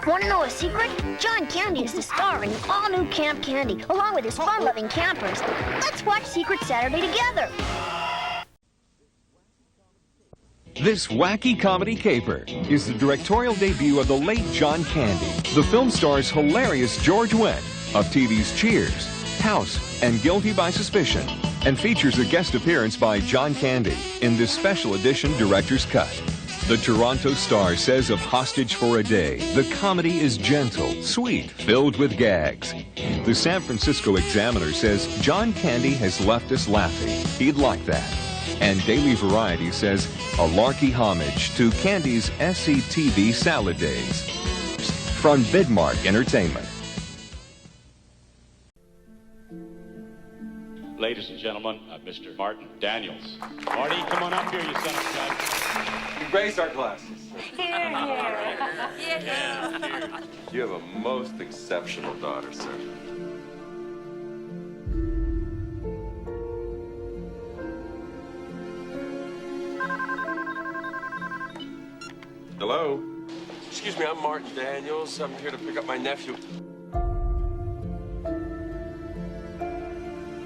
Want to know a secret? John Candy is the star in the all-new Camp Candy, along with his fun-loving campers. Let's watch Secret Saturday together. This wacky comedy caper is the directorial debut of the late John Candy. The film stars hilarious George Wendt of TV's Cheers, House, and Guilty by Suspicion, and features a guest appearance by John Candy in this special edition director's cut. The Toronto Star says of Hostage for a Day, the comedy is gentle, sweet, filled with gags. The San Francisco Examiner says John Candy has left us laughing. He'd like that. And Daily Variety says a larky homage to Candy's SCTV salad days. From Vidmark Entertainment. Ladies and gentlemen, Mr. Martin Daniels. Marty, come on up here, you son of a gun. You raised our glasses. Here. Yeah. You have a most exceptional daughter, sir. Hello? Excuse me, I'm Martin Daniels. I'm here to pick up my nephew.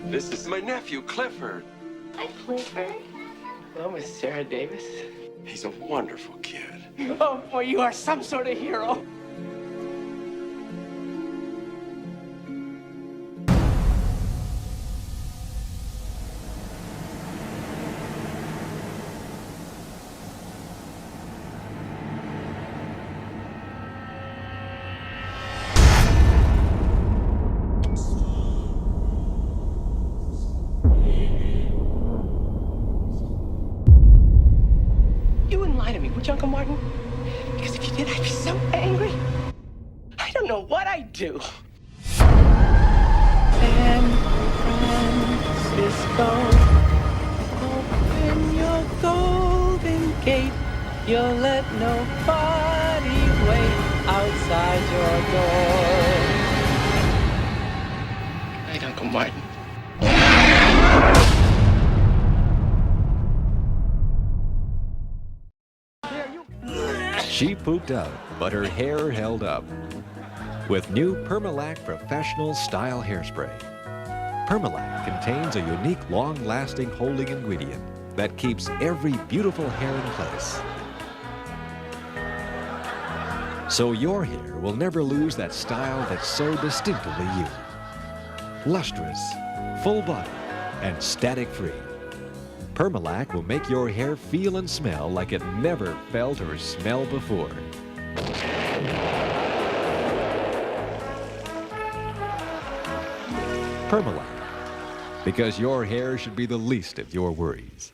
This is my nephew, Clifford. Hi, Clifford. Hello, Miss Sarah Davis. He's a wonderful kid. Oh, boy, you are some sort of hero. You wouldn't lie to me, would you, Uncle Martin? Because if you did, I'd be so angry. I don't know what I'd do. San Francisco, open your golden gate. You'll let nobody wait outside your door. Good night, Uncle Martin. She pooped out, but her hair held up. With new Permalac Professional Style Hairspray. Permalac contains a unique, long-lasting holding ingredient that keeps every beautiful hair in place. So your hair will never lose that style that's so distinctively you. Lustrous, full body, and static-free. Permalac will make your hair feel and smell like it never felt or smelled before. Permalac, because your hair should be the least of your worries.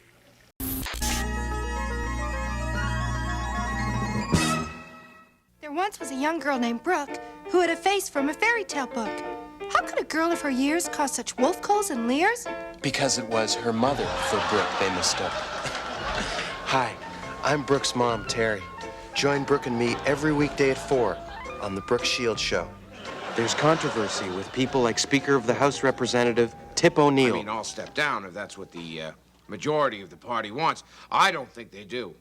There once was a young girl named Brooke who had a face from a fairy tale book. How could a girl of her years cause such wolf calls and leers? Because it was her mother for Brooke they mistook. Hi, I'm Brooke's mom, Terry. Join Brooke and me every weekday at 4 on the Brooke Shield Show. There's controversy with people like Speaker of the House Representative Tip O'Neill. I mean, I'll step down if that's what the majority of the party wants. I don't think they do.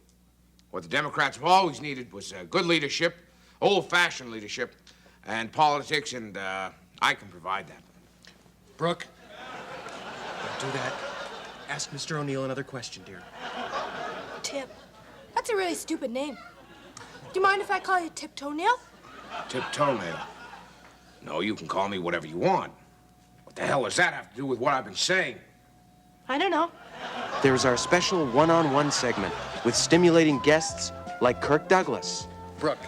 What the Democrats have always needed was good leadership, old-fashioned leadership, and politics, and I can provide that. Brooke, don't do that. Ask Mr. O'Neill another question, dear. Tip. That's a really stupid name. Do you mind if I call you Tip Toenail? Tip Toenail. No, you can call me whatever you want. What the hell does that have to do with what I've been saying? I don't know. There's our special one-on-one segment with stimulating guests like Kirk Douglas. Brooke,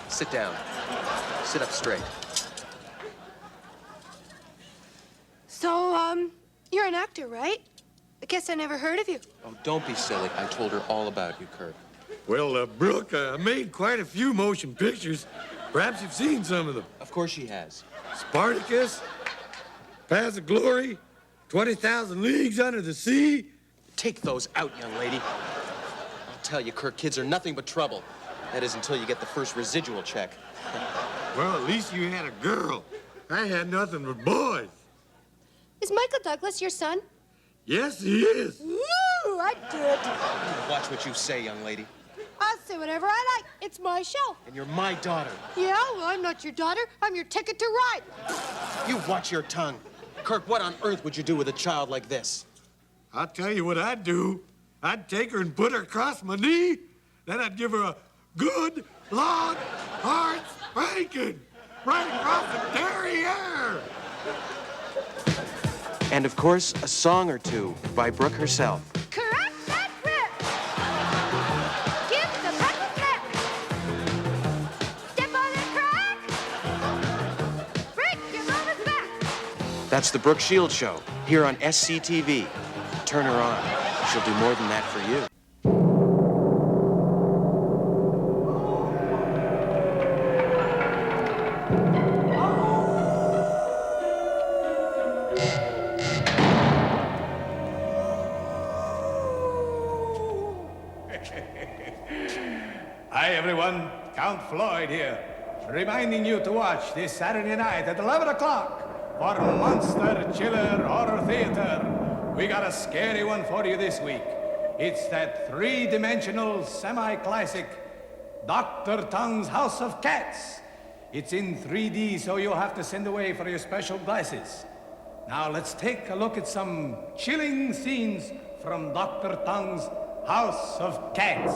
sit down. Sit up straight. So, you're an actor, right? I guess I never heard of you. Oh, don't be silly. I told her all about you, Kirk. Well, Brooke, I made quite a few motion pictures. Perhaps you've seen some of them. Of course she has. Spartacus, Paths of Glory, 20,000 Leagues Under the Sea. Take those out, young lady. I'll tell you, Kirk, kids are nothing but trouble. That is until you get the first residual check. Well, at least you had a girl. I had nothing but boys. Is Michael Douglas your son? Yes, he is. Woo! I did. Watch what you say, young lady. I say whatever I like. It's my show. And you're my daughter. Yeah, well, I'm not your daughter. I'm your ticket to ride. You watch your tongue. Kirk, what on earth would you do with a child like this? I'll tell you what I'd do. I'd take her and put her across my knee. Then I'd give her a good, long, hard spanking. Right across the derriere. And of course, a song or two by Brooke herself. Correct that grip. Give the puppy flip. Step on the crack. Break your mama's back. That's the Brooke Shields Show, here on SCTV. Turn her on. She'll do more than that for you. Hi, everyone. Count Floyd here, reminding you to watch this Saturday night at 11 o'clock for Monster Chiller Horror Theater. We got a scary one for you this week. It's that three-dimensional, semi-classic Dr. Tongue's House of Cats. It's in 3D, so you'll have to send away for your special glasses. Now, let's take a look at some chilling scenes from Dr. Tongue's House of Cats.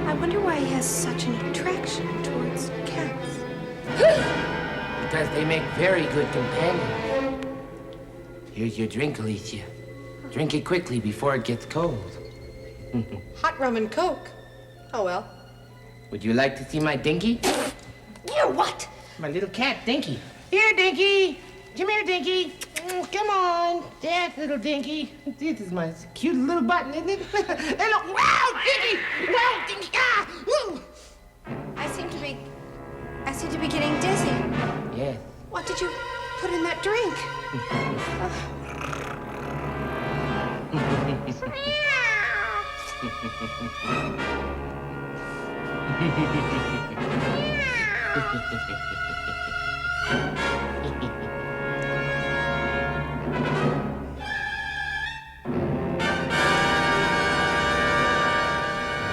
I wonder why he has such an attraction towards cats. Because they make very good companions. Here's your drink, Alicia. Drink it quickly before it gets cold. Hot rum and Coke. Oh, well. Would you like to see my Dinky? You what? My little cat, Dinky. Here, Dinky. Come here, Dinky. Come on. That's little Dinky. This is my cute little button, isn't it? Hello. Wow, Dinky. Wow, Dinky. Ah! Woo! I seem to be getting dizzy. Yes. What did you put in that drink?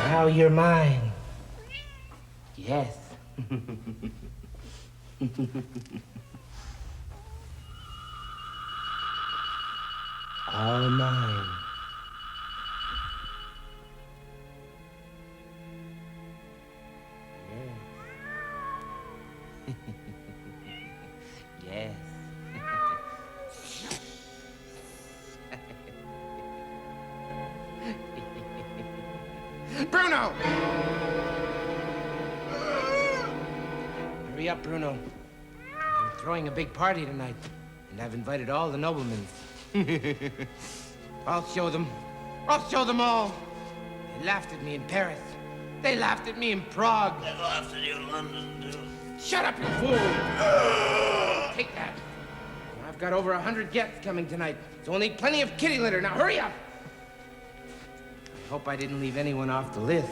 Now you're mine. Yes. All mine. Yes. Bruno! Hurry up, Bruno. I'm throwing a big party tonight, and I've invited all the noblemen. I'll show them. I'll show them all. They laughed at me in Paris. They laughed at me in Prague. They laughed at you in London, too. Shut up, you fool! Take that. I've got over 100 guests coming tonight, so we'll need plenty of kitty litter. Now hurry up! I hope I didn't leave anyone off the list.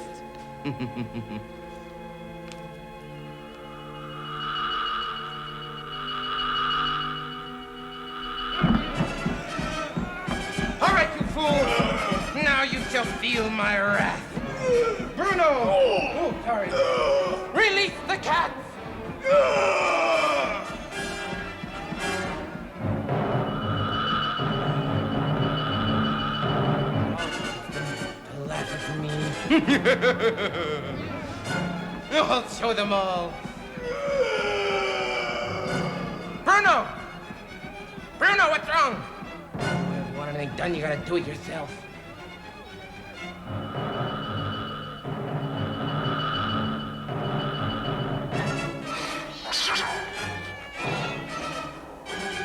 All right, you fools! Now you shall feel my wrath. Bruno! Oh, sorry. Release the cats! Laugh at me. I'll show them all. Bruno! Bruno, what's wrong? If you want anything done, you gotta do it yourself.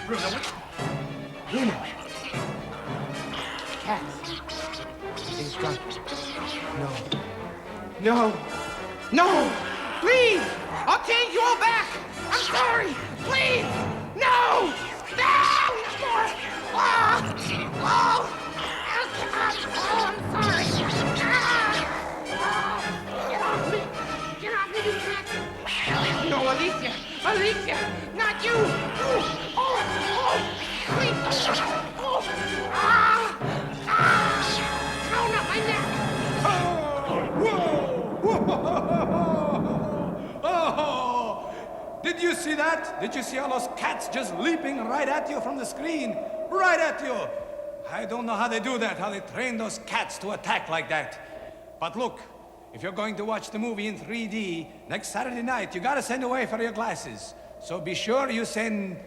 Bruno, what? Bruno. Cats. Everything's gone. No. No! Please! I'll change you all back! I'm sorry! Please! No! No! No more! Oh! Oh! Oh, I'm sorry! Get off me! Get off me, you cat! No, Alicia! Alicia! Not you! Oh! Oh! Please! Oh! Ah! Ah! No, not my neck! Oh! Did you see that? Did you see all those cats just leaping right at you from the screen? Right at you! I don't know how they do that, how they train those cats to attack like that. But look, if you're going to watch the movie in 3D next Saturday night, you gotta send away for your glasses. So be sure you send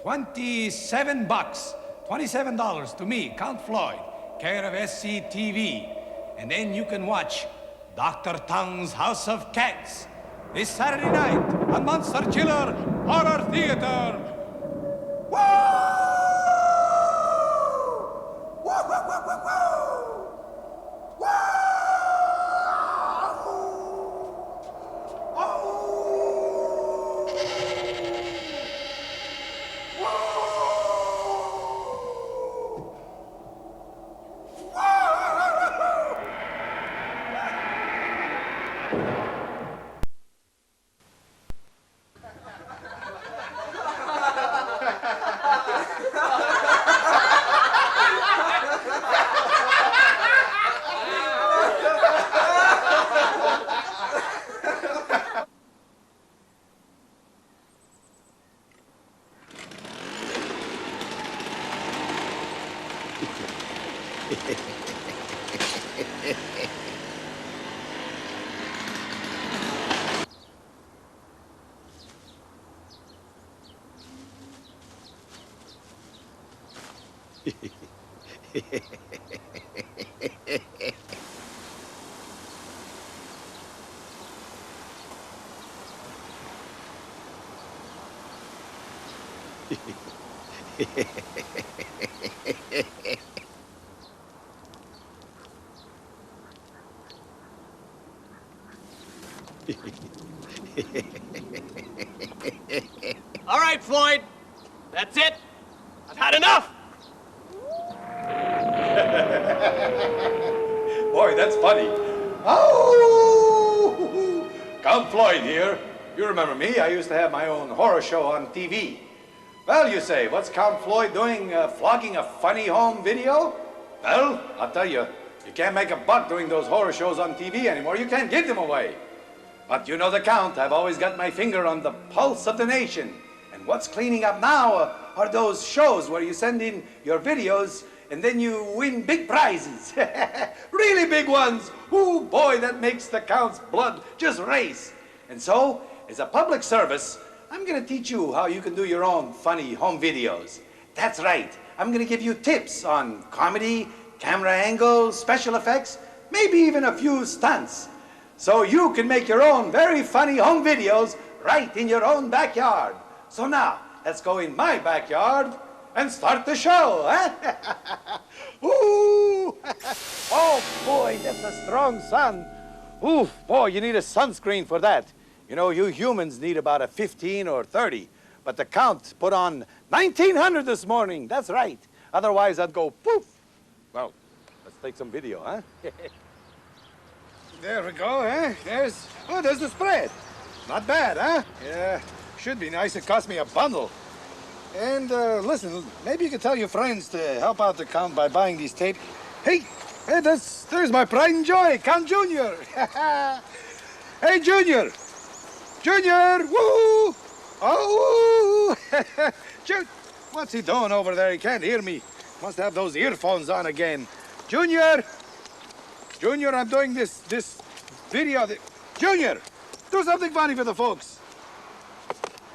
$27, $27 to me, Count Floyd, care of SCTV. And then you can watch Dr. Tongue's House of Cats this Saturday night on Monster Chiller Horror Theater. Woo! Woo, woo, woo, woo, woo! Woo! All right, Floyd. That's it. I've had enough. Boy, that's funny. Oh! Count Floyd here. You remember me. I used to have my own horror show on TV. Well, you say, what's Count Floyd doing, flogging a funny home video? Well, I'll tell you, you can't make a buck doing those horror shows on TV anymore. You can't give them away. But you know the Count. I've always got my finger on the pulse of the nation. And what's cleaning up now are those shows where you send in your videos and then you win big prizes. Really big ones. Ooh, boy, that makes the Count's blood just race. And so, as a public service, I'm going to teach you how you can do your own funny home videos. That's right. I'm going to give you tips on comedy, camera angles, special effects, maybe even a few stunts. So you can make your own very funny home videos right in your own backyard. So now, let's go in my backyard and start the show, huh? Ooh! Oh, boy, that's a strong sun. Ooh, boy, you need a sunscreen for that. You know, you humans need about a 15 or 30. But the Count put on 1900 this morning. That's right. Otherwise, I'd go poof. Well, let's take some video, huh? There we go, huh? There's the spread. Not bad, huh? Yeah, should be nice. It cost me a bundle. And listen, maybe you could tell your friends to help out the Count by buying these tapes. Hey, there's my pride and joy, Count Junior. Hey, Junior. Junior, woo! Oh, woo! What's he doing over there? He can't hear me. Must have those earphones on again. Junior! Junior, I'm doing this video. Junior, do something funny for the folks.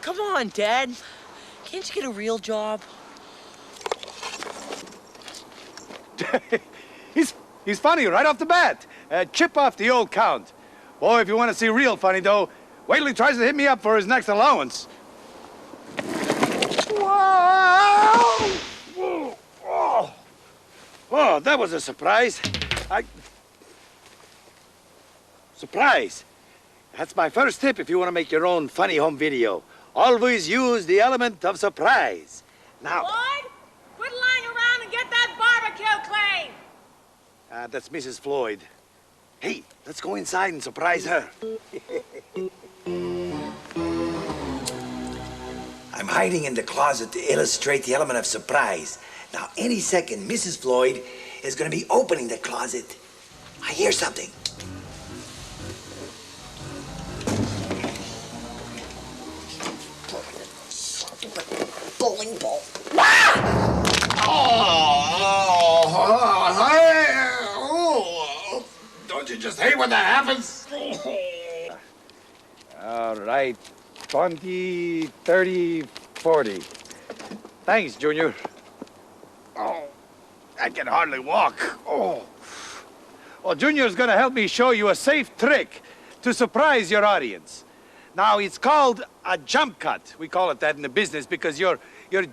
Come on, Dad. Can't you get a real job? He's funny right off the bat. Chip off the old Count. Boy, if you want to see real funny, though, wait till he tries to hit me up for his next allowance. Whoa! Oh, that was a surprise. Surprise! That's my first tip if you want to make your own funny home video. Always use the element of surprise. Now... Floyd, quit lying around and get that barbecue clean! That's Mrs. Floyd. Hey, let's go inside and surprise her. I'm hiding in the closet to illustrate the element of surprise. Now, any second, Mrs. Floyd is going to be opening the closet. I hear something. Bowling ball. Don't you just hate when that happens? All right. 20, 30, 40. Thanks, Junior. Oh, I can hardly walk. Oh. Well, Junior's gonna help me show you a safe trick to surprise your audience. Now, it's called a jump cut. We call it that in the business because you're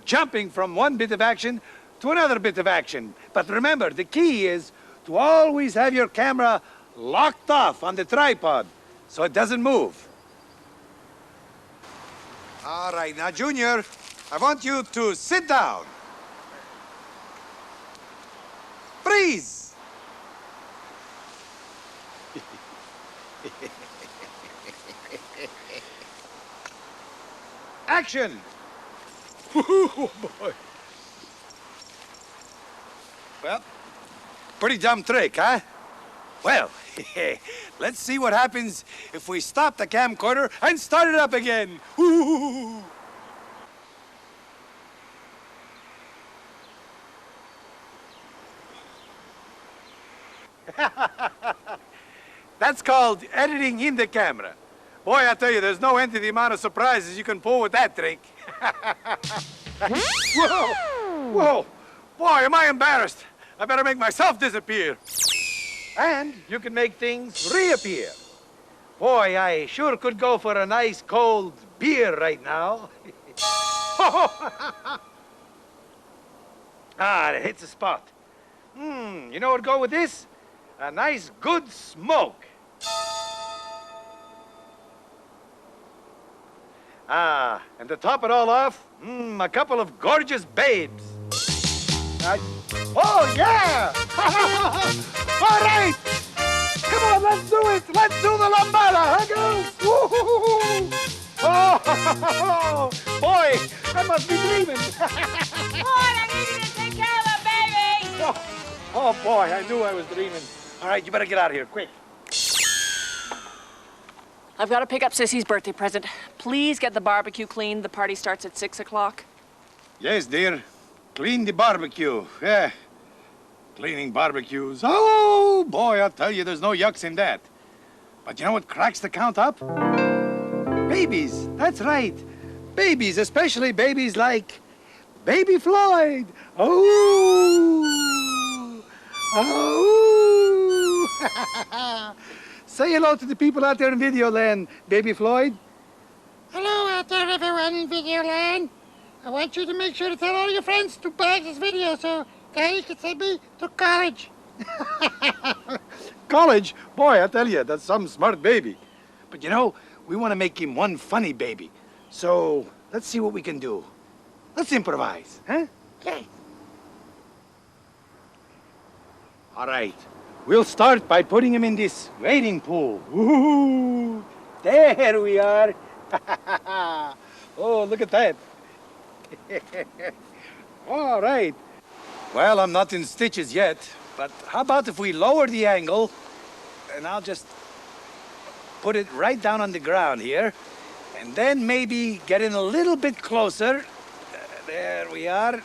jumping from one bit of action to another bit of action. But remember, the key is to always have your camera locked off on the tripod so it doesn't move. All right, now, Junior, I want you to sit down. Freeze! Action! Oh, boy. Well, pretty dumb trick, huh? Well, let's see what happens if we stop the camcorder and start it up again. Ooh. That's called editing in the camera. Boy, I tell you, there's no end to the amount of surprises you can pull with that trick. Whoa! Whoa! Boy, am I embarrassed. I better make myself disappear. And you can make things reappear. Boy, I sure could go for a nice cold beer right now. Ah, it hits the spot. You know what'd go with this? A nice good smoke. Ah, and to top it all off, a couple of gorgeous babes. Oh, yeah! All right! Come on, let's do it! Let's do the lambada, huh, girls? Woo-hoo-hoo-hoo. Oh, boy, I must be dreaming. Floyd, I need you to take care of the baby! Oh, boy, I knew I was dreaming. All right, you better get out of here, quick. I've got to pick up Sissy's birthday present. Please get the barbecue cleaned. The party starts at 6 o'clock. Yes, dear. Clean the barbecue. Yeah. Cleaning barbecues. Oh, boy, I'll tell you, there's no yucks in that. But you know what cracks the count up? Babies. That's right. Babies, especially babies like Baby Floyd. Oh. Oh. Say hello to the people out there in Videoland, Baby Floyd. Hello out there, everyone in Videoland. I want you to make sure to tell all your friends to bag this video so they can send me to college. College? Boy, I tell you, that's some smart baby. But you know, we want to make him one funny baby. So let's see what we can do. Let's improvise, huh? Okay. All right. We'll start by putting him in this wading pool. Ooh, there we are. Oh, look at that. All right. Well, I'm not in stitches yet, but how about if we lower the angle, and I'll just put it right down on the ground here, and then maybe get in a little bit closer. There we are.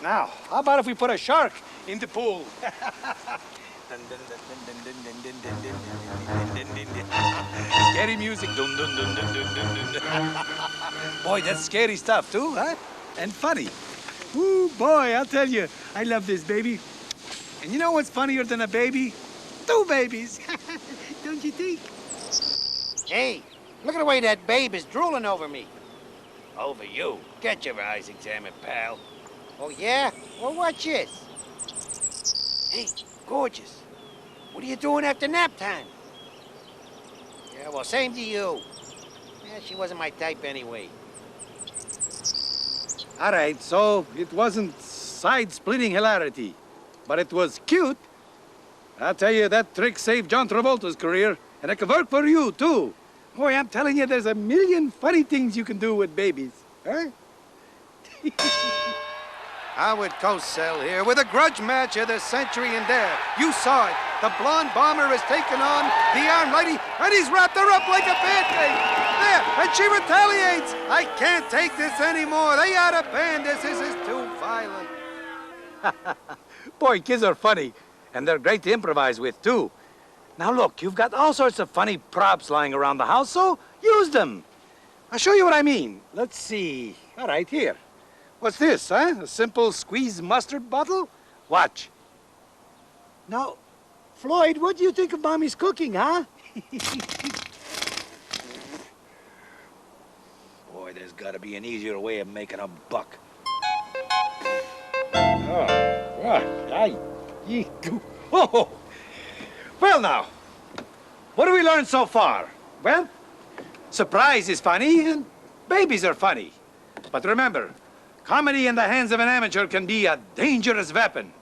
Now, how about if we put a shark in the pool? Scary music. Boy, that's scary stuff too, huh? And funny. Ooh, boy, I'll tell you, I love this baby. And you know what's funnier than a baby? Two babies. Don't you think? Hey, look at the way that babe is drooling over me. Over you? Get your eyes examined, pal. Oh, yeah? Well, watch this. Hey, gorgeous. What are you doing after nap time? Yeah, well, same to you. Yeah, she wasn't my type anyway. All right, so it wasn't side-splitting hilarity, but it was cute. I'll tell you, that trick saved John Travolta's career, and it could work for you, too. Boy, I'm telling you, there's a million funny things you can do with babies, huh? Howard Cosell here with a grudge match of the century and there. You saw it. The blonde bomber has taken on the arm lady, and he's wrapped her up like a pancake. There, and she retaliates. I can't take this anymore. They ought to ban this. This is too violent. Boy, kids are funny, and they're great to improvise with, too. Now, look, you've got all sorts of funny props lying around the house, so use them. I'll show you what I mean. Let's see. All right, here. What's this, huh? A simple squeeze mustard bottle? Watch. Now, Floyd, what do you think of Mommy's cooking, huh? Boy, there's got to be an easier way of making a buck. Oh, well, now, what have we learned so far? Well, surprise is funny, and babies are funny. But remember, comedy in the hands of an amateur can be a dangerous weapon.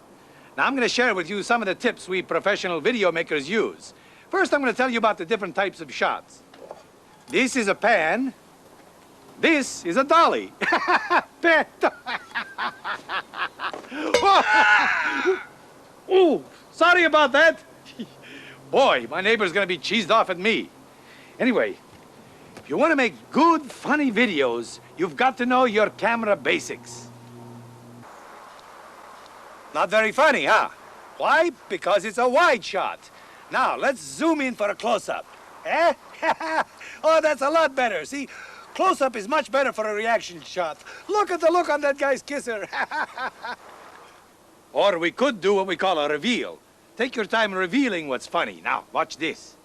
Now, I'm going to share with you some of the tips we professional video makers use. First, I'm going to tell you about the different types of shots. This is a pan. This is a dolly. Pan. Oh, sorry about that. Boy, my neighbor's going to be cheesed off at me. Anyway, if you want to make good, funny videos, you've got to know your camera basics. Not very funny, huh? Why? Because it's a wide shot. Now, let's zoom in for a close-up. Eh? Oh, that's a lot better. See, close-up is much better for a reaction shot. Look at the look on that guy's kisser. Or we could do what we call a reveal. Take your time revealing what's funny. Now, watch this.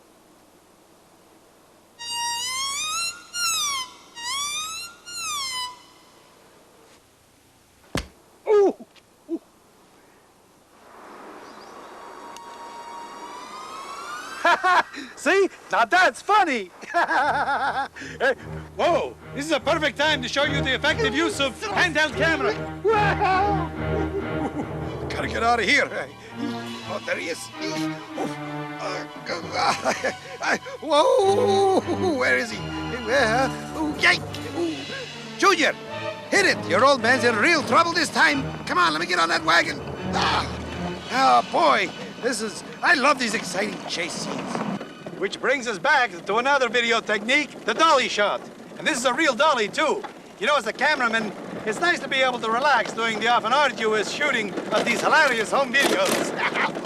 Ooh! Ooh. See? Now that's funny! Hey, whoa! This is a perfect time to show you the effective use of handheld camera. Gotta get out of here. Oh, there he is. Whoa! Where is he? Where? Oh, yike! Ooh. Junior, hit it! Your old man's in real trouble this time. Come on, let me get on that wagon. Oh, boy, I love these exciting chase scenes. Which brings us back to another video technique, the dolly shot. And this is a real dolly, too. You know, as a cameraman, it's nice to be able to relax doing the often arduous shooting of these hilarious home videos.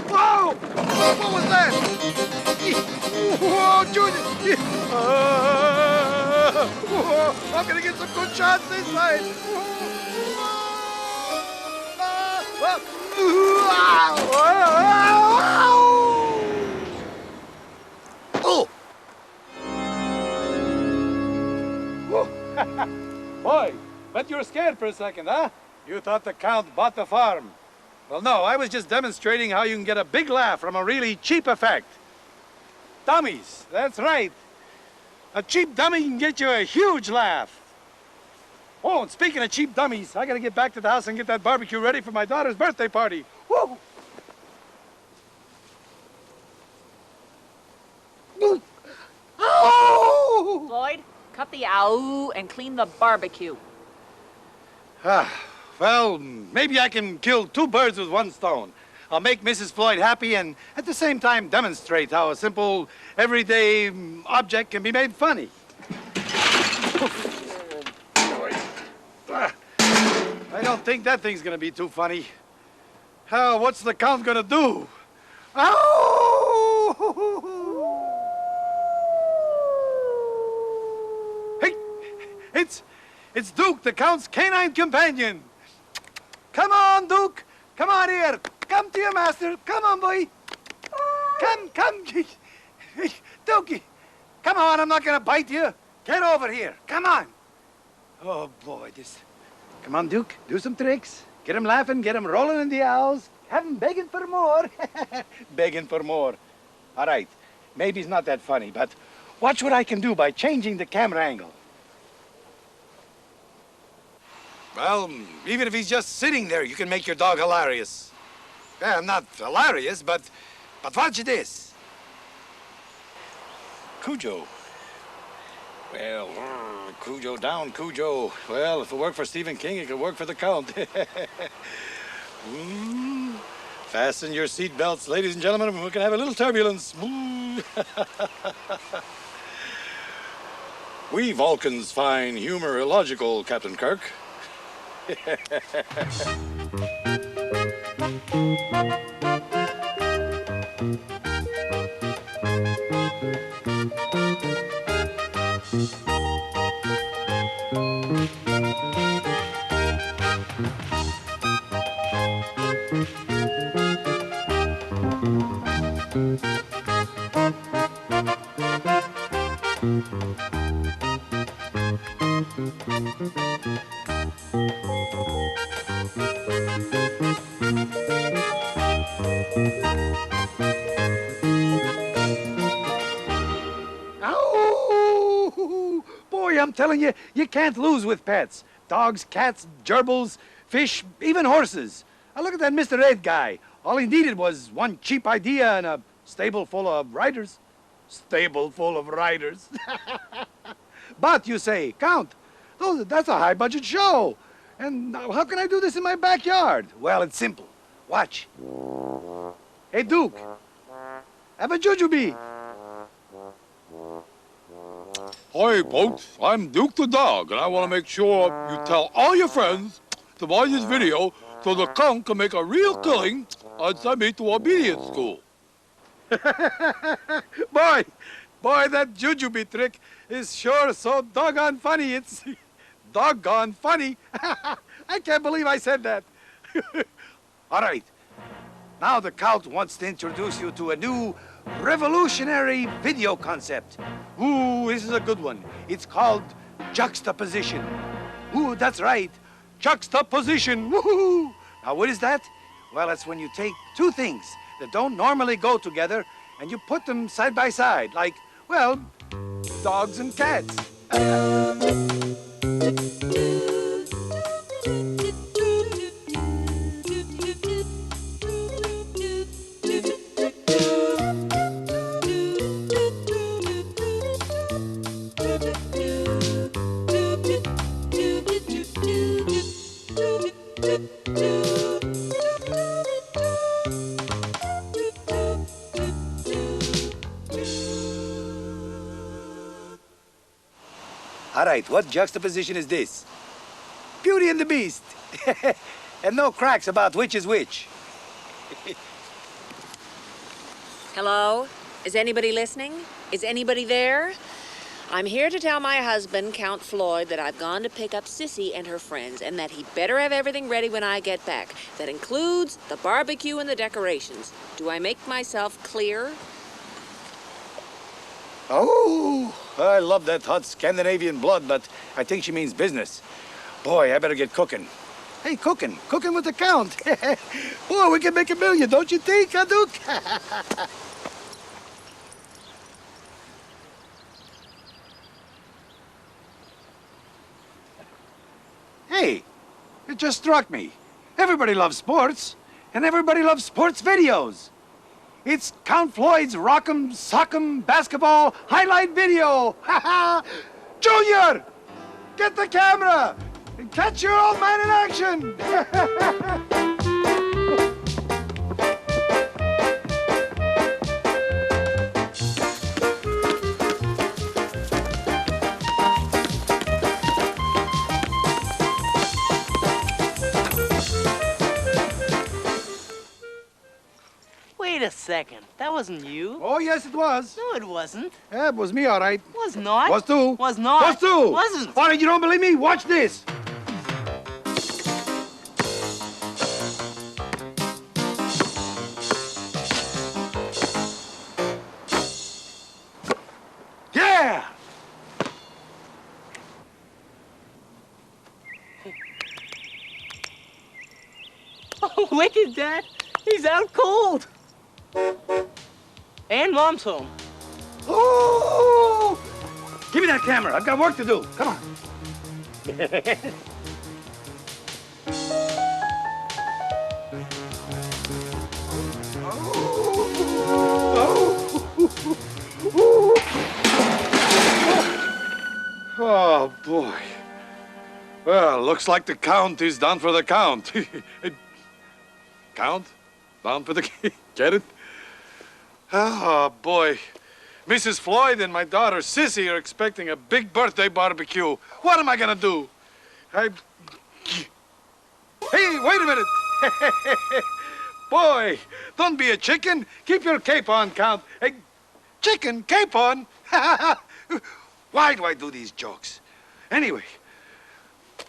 Whoa! What was that? Whoa, Junior! Whoa, I'm gonna get some good shots this side. Oh! Boy, bet you were scared for a second, huh? You thought the Count bought the farm. Well, no, I was just demonstrating how you can get a big laugh from a really cheap effect. Dummies, that's right. A cheap dummy can get you a huge laugh. Oh, and speaking of cheap dummies, I gotta get back to the house and get that barbecue ready for my daughter's birthday party. Woo! Oh! Floyd, cut the ow and clean the barbecue. Well, maybe I can kill two birds with one stone. I'll make Mrs. Floyd happy and at the same time demonstrate how a simple, everyday object can be made funny. I don't think that thing's gonna be too funny. What's the Count gonna do? Hey, it's Duke, the Count's canine companion. Come on, Duke. Come on here. Come to your master. Come on, boy. Come. Dukey. Come on, I'm not gonna bite you. Get over here. Come on. Oh, boy, Come on, Duke. Do some tricks. Get him laughing. Get him rolling in the owls. Have him begging for more. Begging for more. All right. Maybe he's not that funny, but Watch what I can do by changing the camera angle. Well, even if he's just sitting there, you can make your dog hilarious. Yeah, not hilarious, but watch this. Cujo. Well, Cujo down, Cujo. Well, if it worked for Stephen King, it could work for the Count. Fasten your seat belts, ladies and gentlemen. We can have a little turbulence. We Vulcans find humor illogical, Captain Kirk. Oh, boy, I'm telling you, you can't lose with pets. Dogs, cats, gerbils, fish, even horses. Now look at that Mr. Ed guy. All he needed was one cheap idea and a stable full of riders. Stable full of riders. But, you say, Count, that's a high-budget show. And how can I do this in my backyard? Well, it's simple. Watch. Hey, Duke, have a jujube. Hi, folks. I'm Duke the Dog, and I want to make sure you tell all your friends to watch this video so the Count can make a real killing and send me to obedience school. Boy, that jujube trick is sure so doggone funny. It's doggone funny. I can't believe I said that. All right. Now the Count wants to introduce you to a new revolutionary video concept. Ooh, this is a good one. It's called juxtaposition. Ooh, that's right. Juxtaposition. Woohoo! Now, what is that? Well, it's when you take two things that don't normally go together and you put them side by side, like, well, dogs and cats. All right, what juxtaposition is this? Beauty and the Beast. And no cracks about which is which. Hello? Is anybody listening? Is anybody there? I'm here to tell my husband, Count Floyd, that I've gone to pick up Sissy and her friends, and that he better have everything ready when I get back. That includes the barbecue and the decorations. Do I make myself clear? Oh, I love that hot Scandinavian blood, but I think she means business. Boy, I better get cooking. Hey, cooking with the Count. Boy, we can make $1 million, don't you think, huh, Duke? Hey, it just struck me. Everybody loves sports, and everybody loves sports videos. It's Count Floyd's Rock'em Sock'em Basketball Highlight Video. Junior, get the camera and catch your old man in action. Wait a second. That wasn't you. Oh, yes, it was. No, it wasn't. Yeah, it was me, all right. Was not. Was too. Was not. Was too. Wasn't. All right, you don't believe me? Watch this. Yeah! Oh, look at that. He's out cold. And Mom's home. Oh, Give me that camera. I've got work to do. Come on. Oh, boy. Well, looks like the count is done for the count. Count? Down for the... Get it? Oh, boy. Mrs. Floyd and my daughter Sissy are expecting a big birthday barbecue. What am I gonna do? Hey, wait a minute. Boy, don't be a chicken. Keep your cape on, Count. Hey, chicken, cape on? Why do I do these jokes? Anyway,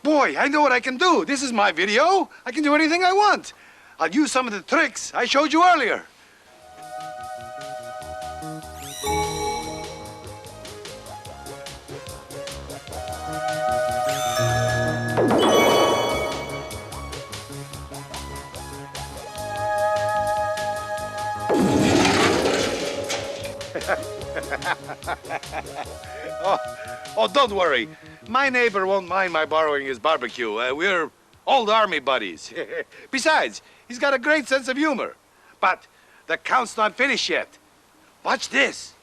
boy, I know what I can do. This is my video. I can do anything I want. I'll use some of the tricks I showed you earlier. Oh, don't worry. My neighbor won't mind my borrowing his barbecue. We're old army buddies. Besides, he's got a great sense of humor. But the count's not finished yet. Watch this.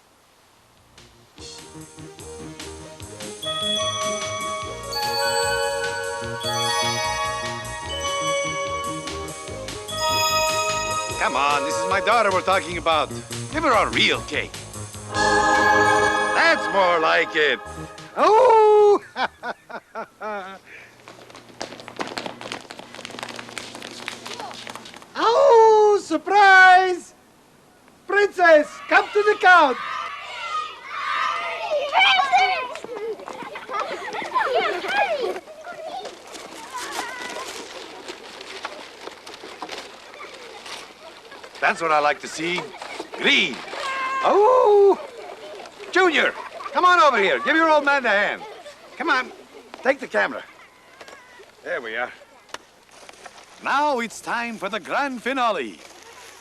Come on, this is my daughter we're talking about. Give her a real cake. That's more like it. Oh! Oh, surprise! Princess, come to the count. That's what I like to see. Green. Oh! Junior, come on over here. Give your old man a hand. Come on, take the camera. There we are. Now it's time for the grand finale.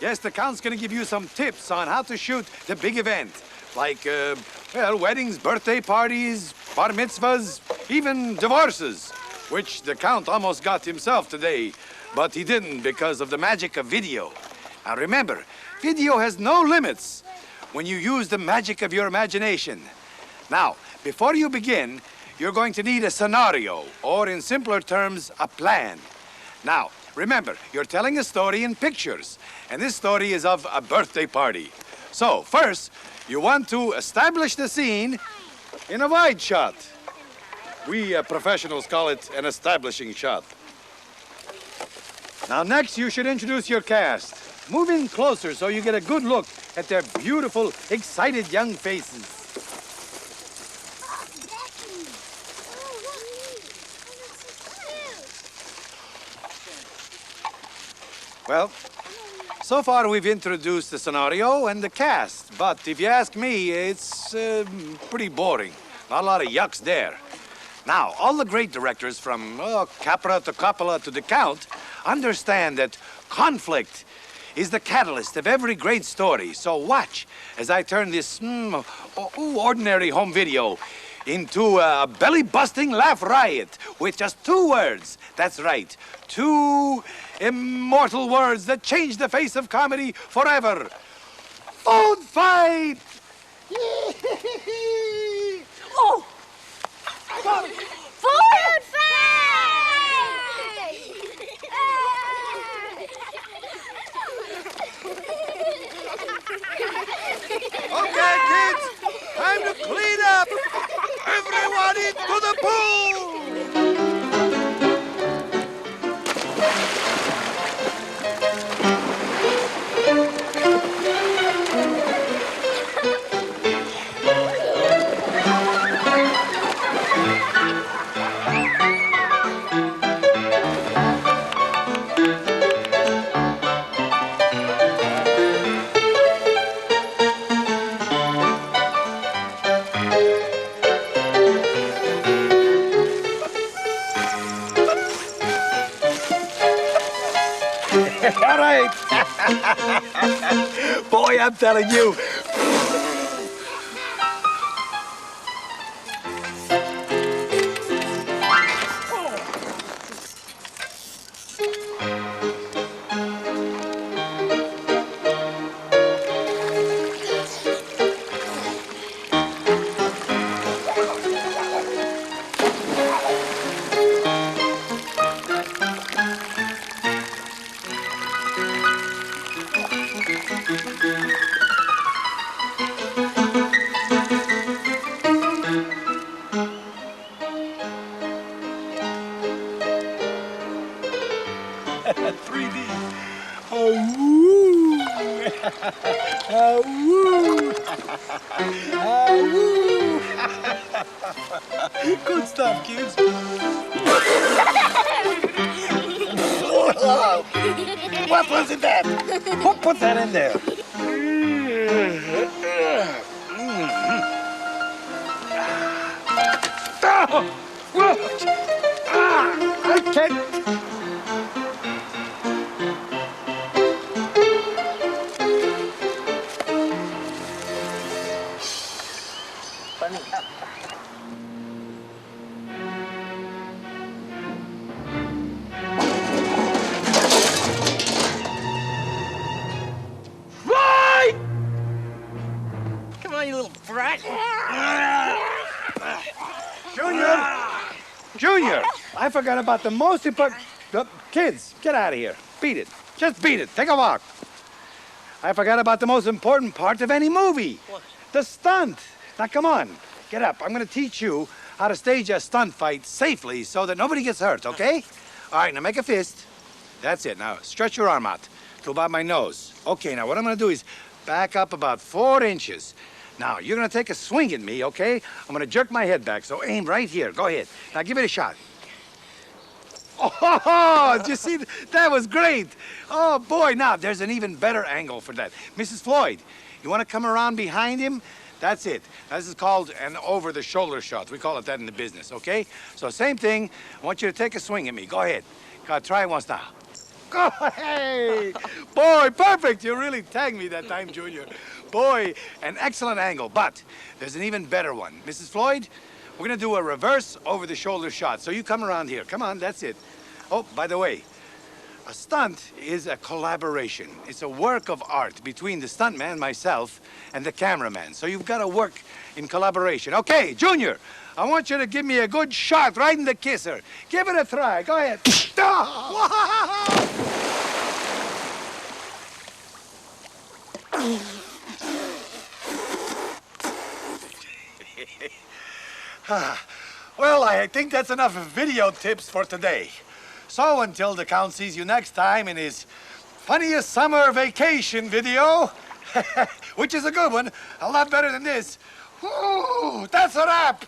Yes, the Count's gonna give you some tips on how to shoot the big event. Like, well, weddings, birthday parties, bar mitzvahs, even divorces. Which the Count almost got himself today, but he didn't because of the magic of video. Now remember, video has no limits when you use the magic of your imagination. Now, before you begin, you're going to need a scenario, or in simpler terms, a plan. Now, remember, you're telling a story in pictures, and this story is of a birthday party. So, first, you want to establish the scene in a wide shot. We professionals call it an establishing shot. Now, next, you should introduce your cast. Move in closer so you get a good look at their beautiful, excited young faces. Well, so far we've introduced the scenario and the cast, but if you ask me, it's pretty boring. Not a lot of yucks there. Now, all the great directors from Capra to Coppola to the Count understand that conflict is the catalyst of every great story. So watch as I turn this ordinary home video into a belly-busting laugh riot with just 2 words. That's right, 2 immortal words that change the face of comedy forever. Food fight! Oh! Food fight! Okay, kids, time to clean up. Everyone into the pool! All right. Boy, I'm telling you. Woo! Woo! Good stuff, kids. What was in that? Who put that in there? I can't. Right! Come on, you little brat. Junior, I forgot about the most important... Kids, get out of here. Beat it. Just beat it. Take a walk. I forgot about the most important part of any movie. What? The stunt. Now, come on. Get up. I'm going to teach you how to stage a stunt fight safely so that nobody gets hurt, okay? All right, now make a fist. That's it. Now, stretch your arm out to about my nose. Okay, now what I'm going to do is back up about 4 inches. Now, you're going to take a swing at me, okay? I'm going to jerk my head back, so aim right here. Go ahead. Now, give it a shot. Oh, did you see? That was great. Oh, boy. Now, there's an even better angle for that. Mrs. Floyd, you want to come around behind him? That's it. This is called an over-the-shoulder shot. We call it that in the business, okay? So, same thing. I want you to take a swing at me. Go ahead. Try it once now. Go, hey! Boy, perfect. You really tagged me that time, Junior. Boy, an excellent angle, but there's an even better one. Mrs. Floyd, we're going to do a reverse over-the-shoulder shot. So you come around here. Come on, that's it. Oh, by the way, a stunt is a collaboration. It's a work of art between the stuntman, myself, and the cameraman. So you've got to work in collaboration. Okay, Junior, I want you to give me a good shot right in the kisser. Give it a try. Go ahead. Well, I think that's enough video tips for today. So until the Count sees you next time in his funniest summer vacation video, which is a good one, a lot better than this. Ooh, that's a wrap.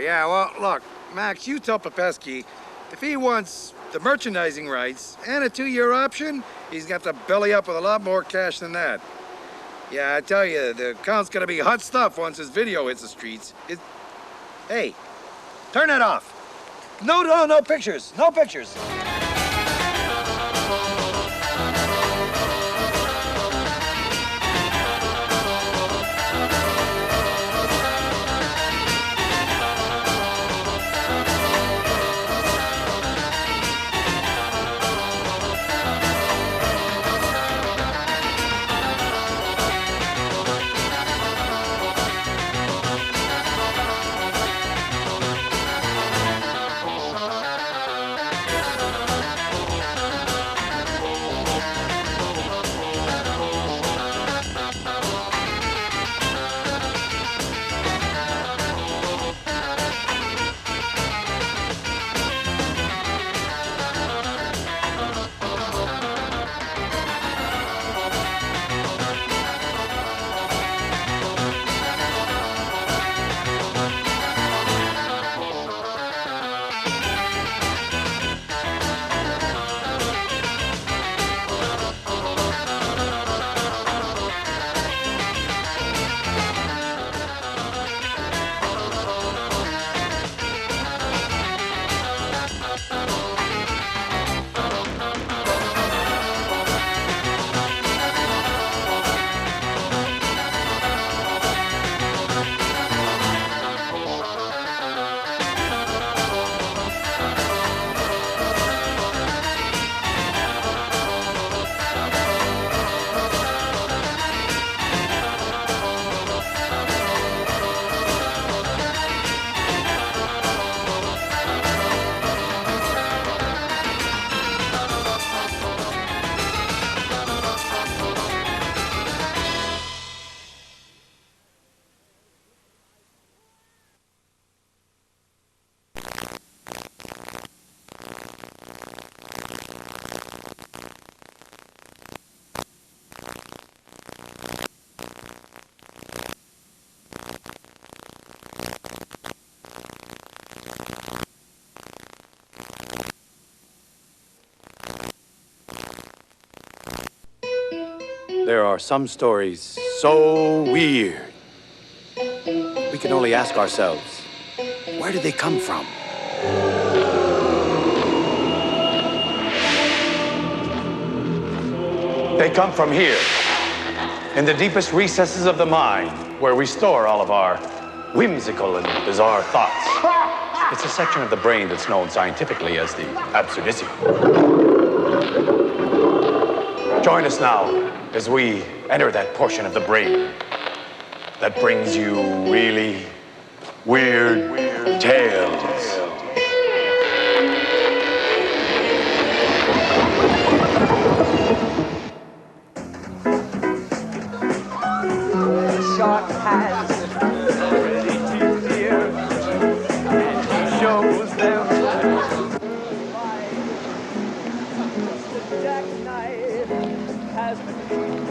Yeah, well, look, Max, you tell Popesky if he wants the merchandising rights and a 2-year option, he's got to belly up with a lot more cash than that. Yeah, I tell you, the Count's gonna be hot stuff once his video hits the streets. Hey, turn that off. No pictures, no pictures. there are some stories so weird, we can only ask ourselves, where did they come from? They come from here, in the deepest recesses of the mind, where we store all of our whimsical and bizarre thoughts. It's a section of the brain that's known scientifically as the absurdissima. Join us now as we enter that portion of the brain that brings you really weird tales. Shark has pretty teeth here, and he shows them. The jackknife has been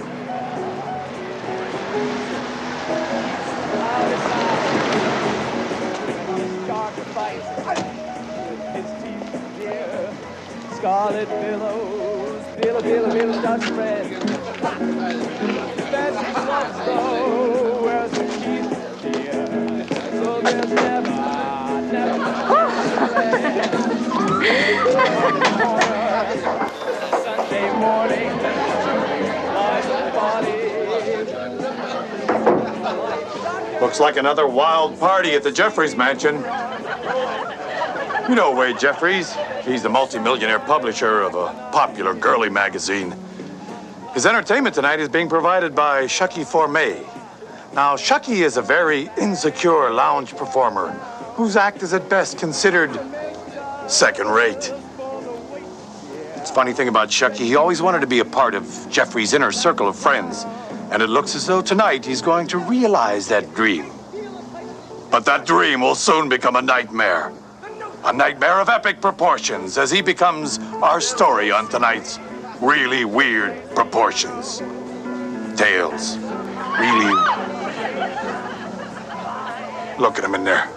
shark fights with his teeth here. Scarlet billows, billow starts spread. Then he walks slow, where's the keys here? So there's never Sunday morning, lies the body. Looks like another wild party at the Jeffries mansion. You know Wade Jeffries. He's the multimillionaire publisher of a popular girly magazine. His entertainment tonight is being provided by Shucky Formay. Now, Shucky is a very insecure lounge performer whose act is at best considered second-rate. It's a funny thing about Shucky, he always wanted to be a part of Jeffrey's inner circle of friends, and it looks as though tonight he's going to realize that dream. But that dream will soon become a nightmare. A nightmare of epic proportions as he becomes our story on tonight's Really Weird Proportions. Tales. Really. Look at them in there.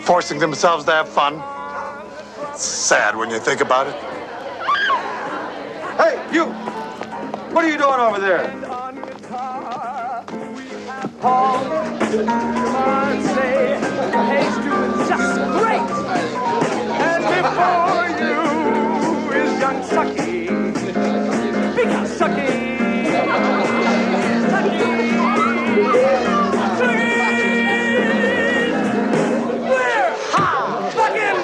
Forcing themselves to have fun. It's sad when you think about it. Hey, you! What are you doing over there? Say, hey, doing just great. And before you is young Sucky. Big Sucky. Sucky. Sucky. We're hot fucking.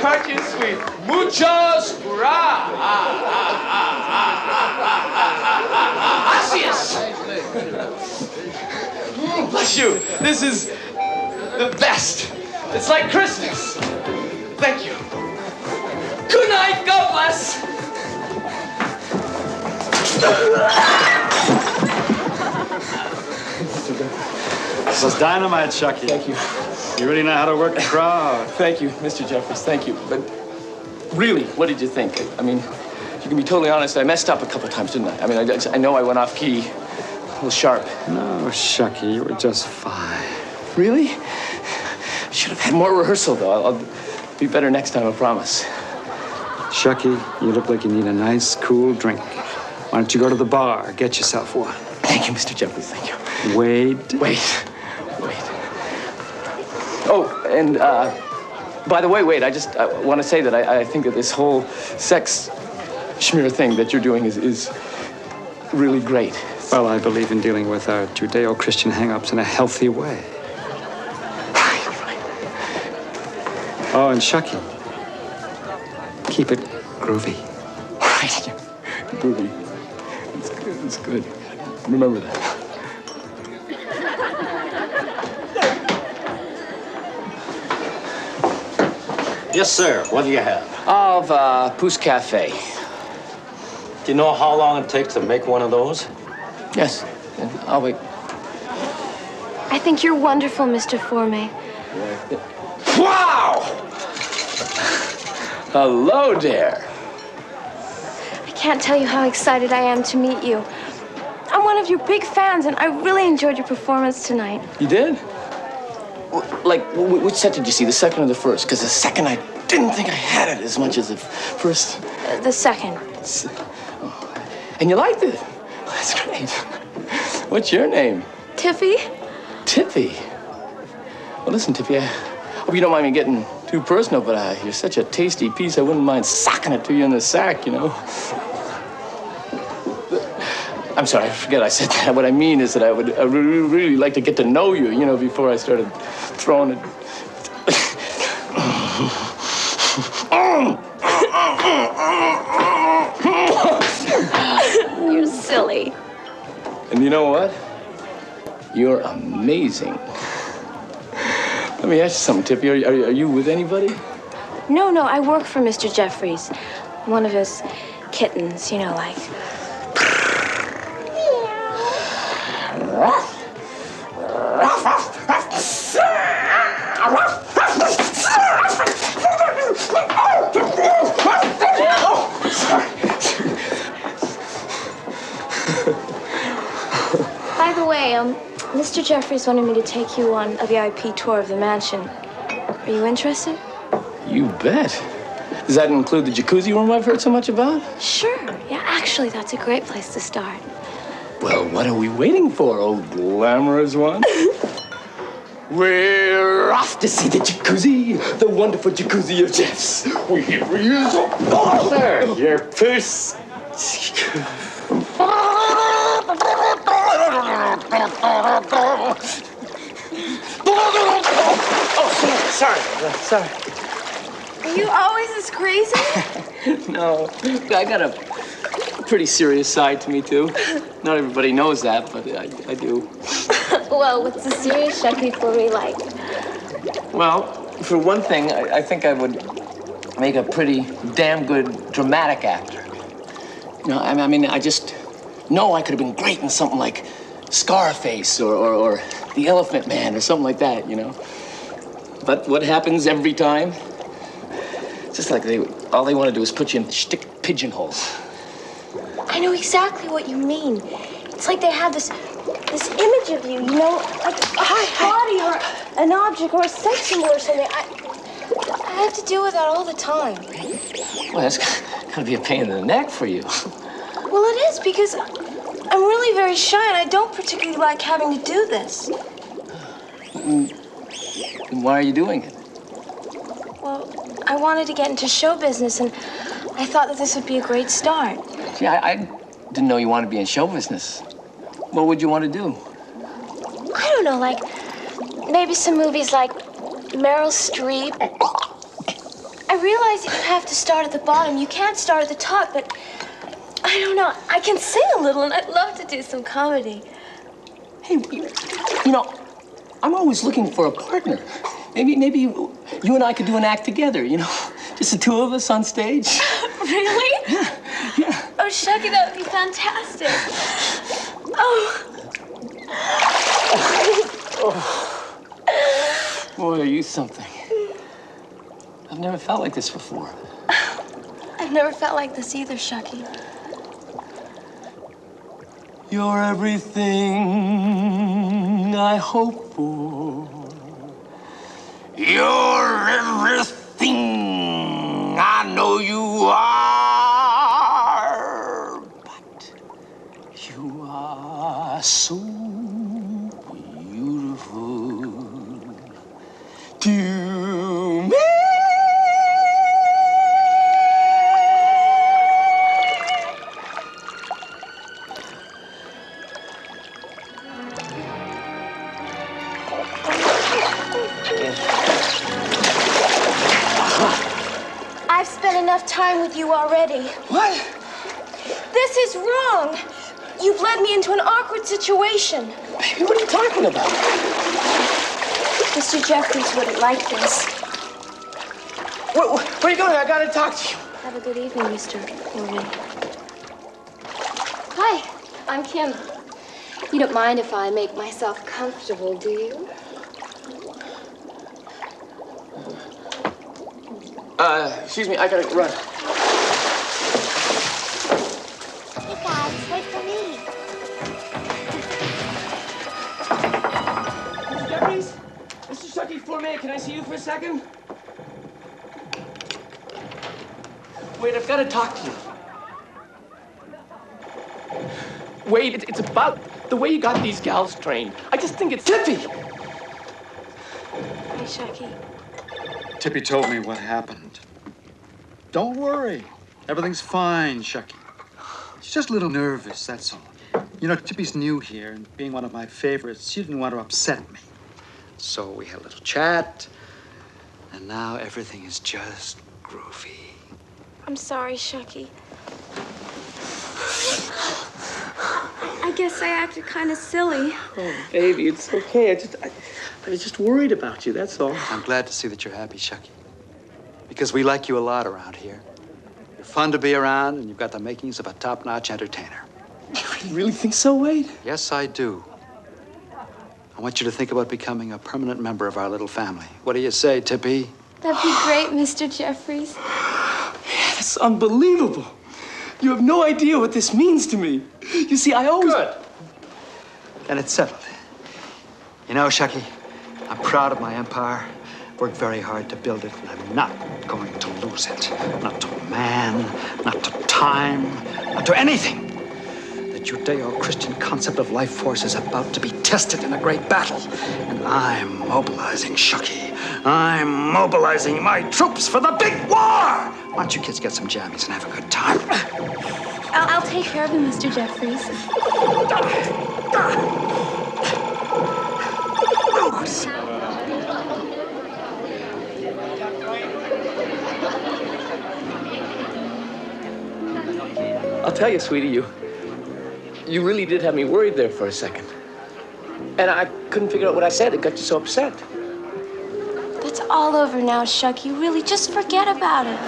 Aren't you sweet? Muchos gracias. Bless you. This is the best. It's like Christmas. Thank you. Good night. God bless. This is dynamite, Shucky. Thank you. You really know how to work a crowd. Thank you, Mr. Jeffries. Thank you. But really, what did you think? I mean, you can be totally honest. I messed up a couple times, didn't I? I mean, I know I went off key, a little sharp. No, Shucky, you were just fine. Really? Should have had more rehearsal, though. I'll be better next time, I promise. Shucky, you look like you need a nice, cool drink. Why don't you go to the bar, get yourself one? Thank you, Mr. Jeffries. Thank you. Wade. Wait. Oh, and by the way, Wade, I want to say that I think that this whole sex schmear thing that you're doing is really great. Well, I believe in dealing with our Judeo-Christian hang-ups in a healthy way. Oh, and Shucky, keep it groovy. Right. Groovy. It's good. It's good. Remember that. Yes, sir. What do you have? Of Pousse Cafe. Do you know how long it takes to make one of those? Yes. I'll wait. I think you're wonderful, Mr. Formay. Wow! Hello there. I can't tell you how excited I am to meet you. one of your big fans, and I really enjoyed your performance tonight. You did? Like, which set did you see, the second or the first? Because the second, I didn't think I had it as much as the first. The second. Oh. And you liked it? That's great. What's your name? Tiffy? Tiffy? Well, listen, Tiffy, I hope you don't mind me getting too personal, but you're such a tasty piece, I wouldn't mind socking it to you in the sack, you know? I'm sorry, I forget I said that. What I mean is that I would really like to get to know you, you know, before I started throwing it. You're silly. And you know what? You're amazing. Let me ask you something, Tippy. Are you with anybody? No, I work for Mr. Jeffries. One of his kittens, you know, like. By the way, Mr. Jeffries wanted me to take you on a VIP tour of the mansion. Are you interested? You bet. Does that include the jacuzzi room I've heard so much about? Sure. Yeah, actually, that's a great place to start. Well, what are we waiting for, old glamorous one? We're off to see the jacuzzi, the wonderful jacuzzi of Jeff's. Here he is. Oh, there, your purse. Oh, sorry. Are you always this crazy? No, I got a pretty serious side to me, too. Not everybody knows that, but I do. Well, what's the serious Shucky for me like? Well, for one thing, I think I would make a pretty damn good dramatic actor. You know, I mean, I just know I could have been great in something like Scarface or The Elephant Man or something like that, you know? But what happens every time? It's just like all they want to do is put you in shtick pigeonholes. I know exactly what you mean. It's like they have this image of you, you know, like a body or an object or a sex symbol or something. I have to deal with that all the time. Well, that's gotta be a pain in the neck for you. Well, it is because I'm really very shy and I don't particularly like having to do this. And why are you doing it? Well, I wanted to get into show business and I thought that this would be a great start. See, I didn't know you wanted to be in show business. What would you want to do? I don't know, like maybe some movies like Meryl Streep. I realize that you have to start at the bottom. You can't start at the top, but I don't know. I can sing a little and I'd love to do some comedy. Hey, you know, I'm always looking for a partner. Maybe you and I could do an act together, you know? Just the two of us on stage. Really? Yeah. Oh, Shucky, that would be fantastic. Oh. Boy, are you something. I've never felt like this before. I've never felt like this either, Shucky. You're everything I hope for. You're everything I know you are. But you are so beautiful to me. I've spent enough time with you already. What? This is wrong. You've led me into an awkward situation. Baby, what are you talking about? Mr. Jeffries wouldn't like this. Where are you going? I gotta talk to you. Have a good evening, Mr. Morgan. Hi, I'm Kim. You don't mind if I make myself comfortable, do you? Excuse me, I gotta run. Hey guys, wait for me. can I see you for a second? Wade, I've got to talk to you. Wade, it's about the way you got these gals trained. I just think it's Tippy. Hey, Shucky. Tippy told me what happened. Don't worry. Everything's fine, Shucky. She's just a little nervous, that's all. You know, Tippy's new here, and being one of my favorites, she didn't want to upset me. So we had a little chat, and now everything is just groovy. I'm sorry, Shucky. I guess I acted kind of silly. Oh, baby, it's okay. I was just worried about you, that's all. I'm glad to see that you're happy, Shucky. Because we like you a lot around here. You're fun to be around, and you've got the makings of a top-notch entertainer. You really think so, Wade? Yes, I do. I want you to think about becoming a permanent member of our little family. What do you say, Tippy? That'd be great, Mr. Jeffries. That's unbelievable. You have no idea what this means to me. You see, I always... Good. And it's settled. You know, Shucky, I'm proud of my empire. Worked very hard to build it, and I'm not going to lose it. Not to man, not to time, not to anything. The Judeo-Christian concept of life force is about to be tested in a great battle. And I'm mobilizing, Shucky. I'm mobilizing my troops for the big war! Why don't you kids get some jammies and have a good time? I'll take care of him, Mr. Jeffries. I'll tell you, sweetie, you really did have me worried there for a second. And I couldn't figure out what I said that got you so upset. That's all over now, Shucky. Really, just forget about it.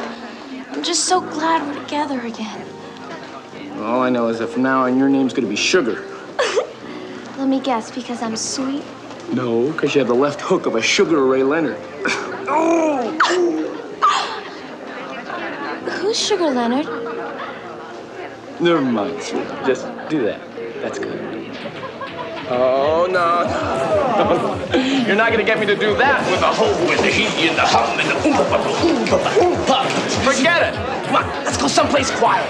I'm just so glad we're together again. All I know is that from now on, your name's gonna be Sugar. Let me guess, because I'm sweet? No, because you have the left hook of a Sugar Ray Leonard. Who's Sugar Leonard? Never mind, sweetie. Just do that. That's good. Oh, no. You're not gonna get me to do that with the hope and the he and the hum and the oompa. Forget it. Come on, let's go someplace quiet.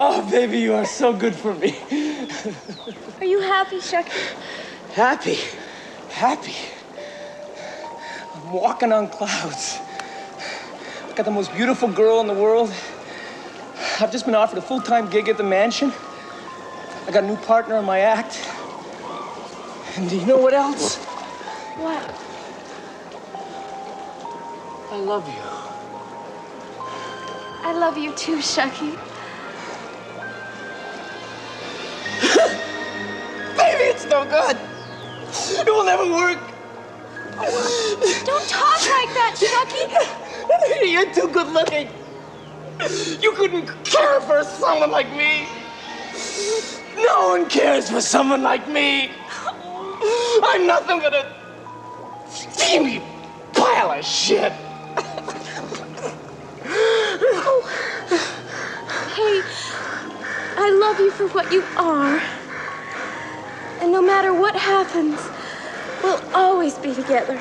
Oh, baby, you are so good for me. Are you happy, Shucky? Happy. Happy. I'm walking on clouds. I've got the most beautiful girl in the world. I've just been offered a full-time gig at the mansion. I got a new partner in my act. And do you know what else? What? I love you. I love you too, Shucky. Baby, it's no good. It will never work. Don't talk like that, Shucky. You're too good looking. You couldn't care for someone like me. No one cares for someone like me. I'm nothing but a steamy pile of shit. Oh. Hey, I love you for what you are. And no matter what happens, we'll always be together.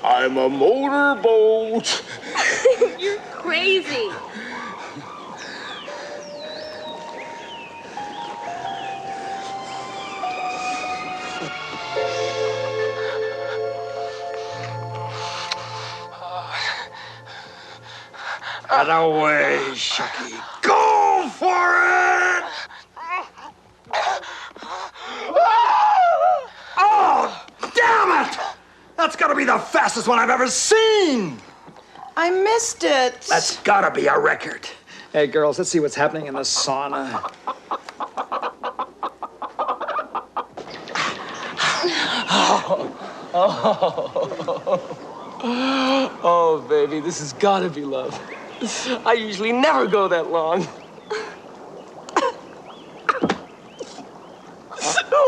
I'm a motorboat. You're crazy. Get away, Shucky. Go for it! Oh, damn it! be the fastest one I've ever seen! I missed it. That's gotta be a record. Hey, girls, let's see what's happening in the sauna. Oh, baby, this has got to be love. I usually never go that long. Who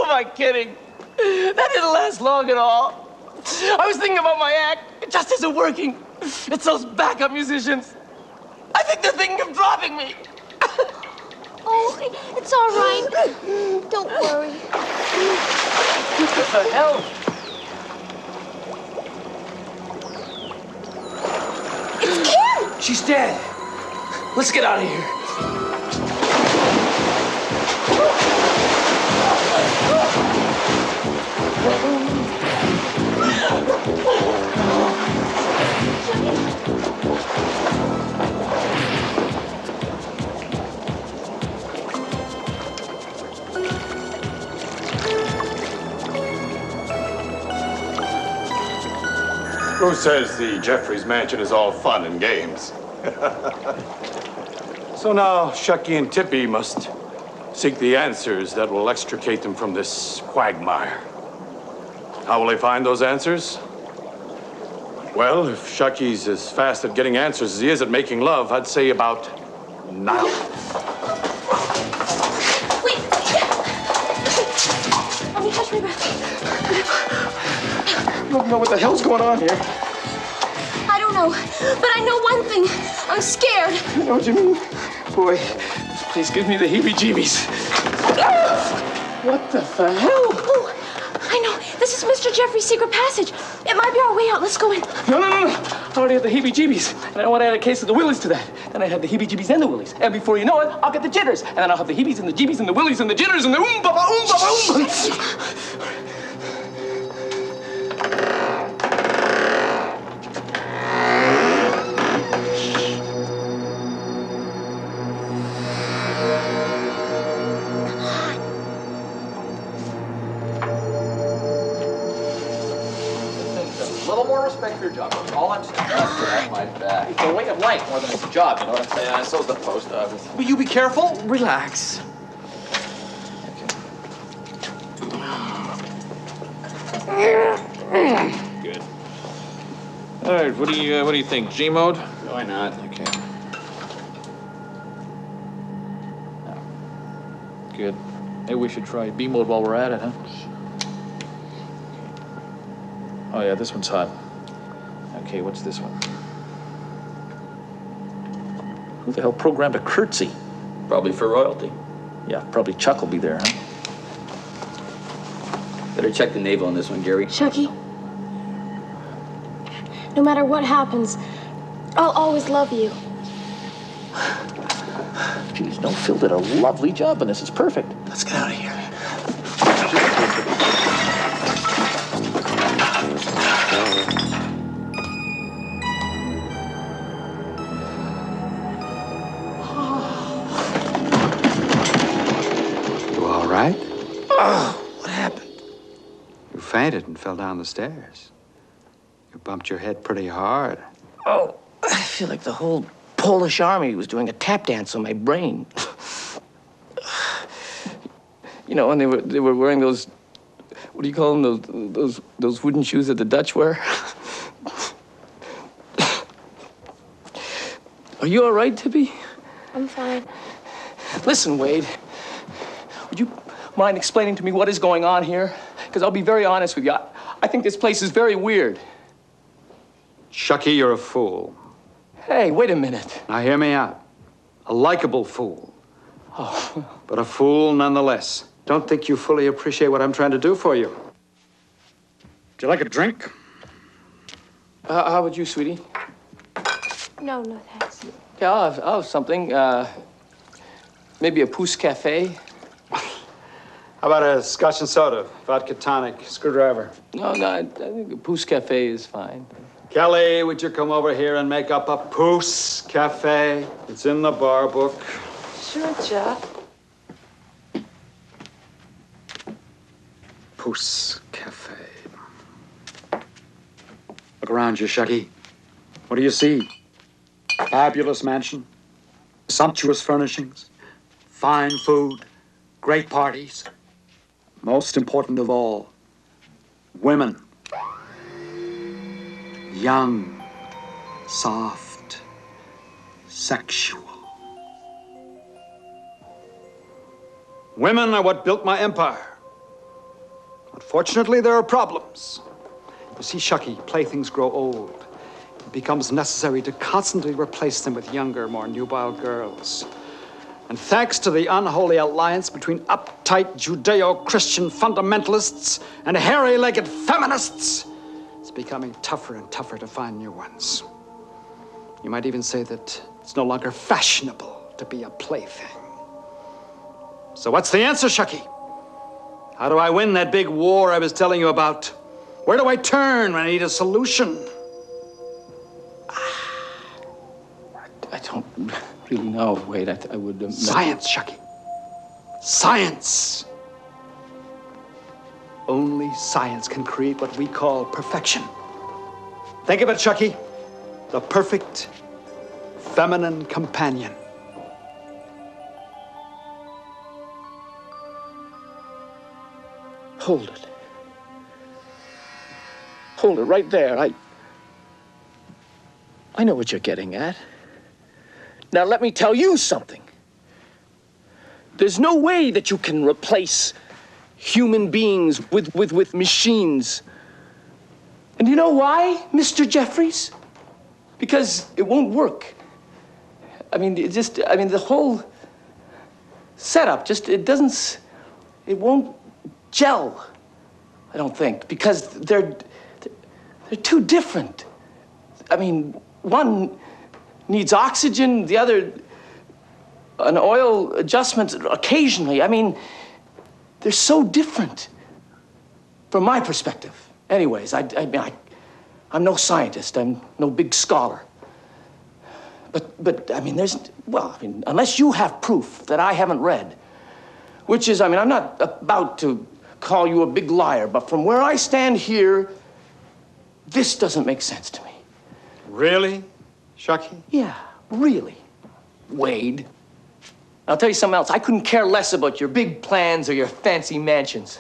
am I kidding? That didn't last long at all. I was thinking about my act. It just isn't working. It's those backup musicians. I think they're thinking of dropping me. Oh, it's all right. Don't worry. What the hell? It's Kim! She's dead. Let's get out of here. Who says the Jeffries mansion is all fun and games? So now Shucky and Tippy must seek the answers that will extricate them from this quagmire. How will they find those answers? Well, if Shucky's as fast at getting answers as he is at making love, I'd say about now. Wait. Let me catch my breath. I don't know what the hell's going on here. I don't know, but I know one thing. I'm scared. You know what you mean? Boy, please give me the heebie-jeebies. What the hell? Oh, I know. This is Mr. Jeffrey's secret passage. It might be our way out. Let's go in. No. I already have the heebie-jeebies. And I want to add a case of the willies to that. Then I have the heebie-jeebies and the willies. And before you know it, I'll get the jitters. And then I'll have the heebies and the jeebies and the willies and the jitters and the oom-ba-ba. A little more respect for your job. All I'm saying is that my back. It's a way of life more than it's a job, you know what I'm saying? Yeah, so's the post office. Will you be careful? Relax. Good. All right, what do you think? G mode? Why not? Okay. Good. Maybe we should try B mode while we're at it, huh? Oh yeah, this one's hot. Okay, what's this one? Who the hell programmed a curtsy? Probably for royalty. Yeah, probably Chuck will be there, huh? Better check the navel on this one, Jerry. Chucky, no matter what happens, I'll always love you. Geez, no, Phil did a lovely job on this. It's perfect. Let's get out of here. You all right? Oh, what happened? You fainted and fell down the stairs. You bumped your head pretty hard. Oh, I feel like the whole Polish army was doing a tap dance on my brain. You know, and they were wearing those, what do you call them? Those wooden shoes that the Dutch wear. Are you all right, Tippy? I'm fine. Listen, Wade. Would you mind explaining to me what is going on here? Because I'll be very honest with you. I think this place is very weird. Shucky, you're a fool. Hey, wait a minute. Now hear me out. A likable fool. Oh. But a fool nonetheless. Don't think you fully appreciate what I'm trying to do for you. Would you like a drink? How about you, sweetie? No, thanks. Yeah, I'll have something. Maybe a Pousse Cafe. How about a scotch and soda, vodka tonic, screwdriver? No, I think a Pousse Cafe is fine. Kelly, would you come over here and make up a Pousse Cafe? It's in the bar book. Sure, Jack. Pousse Cafe. Look around you, Shucky. What do you see? Fabulous mansion, sumptuous furnishings, fine food, great parties. Most important of all, women. Young, soft, sexual. Women are what built my empire. Unfortunately, there are problems. You see, Shucky, playthings grow old. It becomes necessary to constantly replace them with younger, more nubile girls. And thanks to the unholy alliance between uptight Judeo-Christian fundamentalists and hairy-legged feminists, it's becoming tougher and tougher to find new ones. You might even say that it's no longer fashionable to be a plaything. So what's the answer, Shucky? How do I win that big war I was telling you about? Where do I turn when I need a solution? I don't really know. Wait, I would... Science, Shucky. Science. Only science can create what we call perfection. Think of it, Shucky. The perfect feminine companion. Hold it. Hold it right there. I know what you're getting at. Now let me tell you something. There's no way that you can replace human beings with machines. And you know why, Mr. Jeffries? Because it won't work. I mean, the whole setup it won't gel, I don't think, because they're too different. I mean, one needs oxygen, the other an oil adjustment occasionally. I mean, they're so different from my perspective. Anyways, I'm no scientist, I'm no big scholar. But I mean, unless you have proof that I haven't read, which is, I'm not about to call you a big liar, but from where I stand here, this doesn't make sense to me. Really, Shucky? Yeah, really, Wade. I'll tell you something else. I couldn't care less about your big plans or your fancy mansions.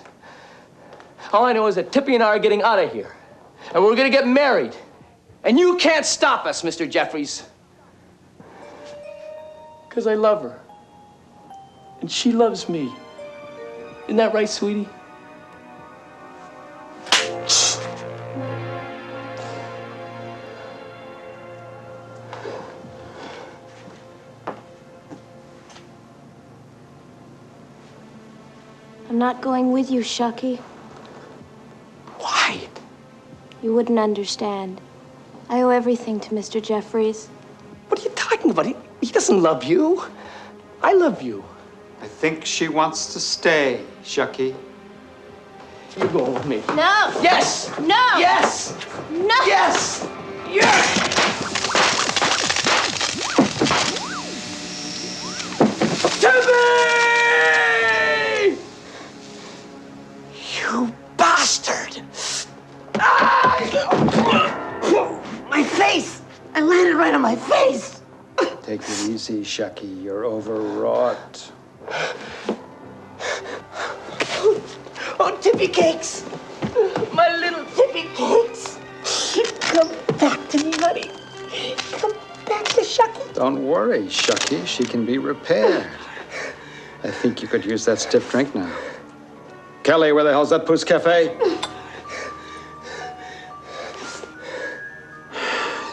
All I know is that Tippy and I are getting out of here, and we're gonna get married. And you can't stop us, Mr. Jeffries. Because I love her. And she loves me. Isn't that right, sweetie? I'm not going with you, Shucky. Why? You wouldn't understand. I owe everything to Mr. Jeffries. What are you talking about? He doesn't love you. I love you. I think she wants to stay, Shucky. You're going with me. No! Yes! No! Yes! No! Yes! Yes! Tippy! You bastard! My face! I landed right on my face! Take it easy, Shucky. You're overwrought. Oh, Tippy Cakes! My little Tippy Cakes! Come back to me, honey. Come back to Shucky. Don't worry, Shucky. She can be repaired. I think you could use that stiff drink now. Kelly, where the hell's that Poos Cafe?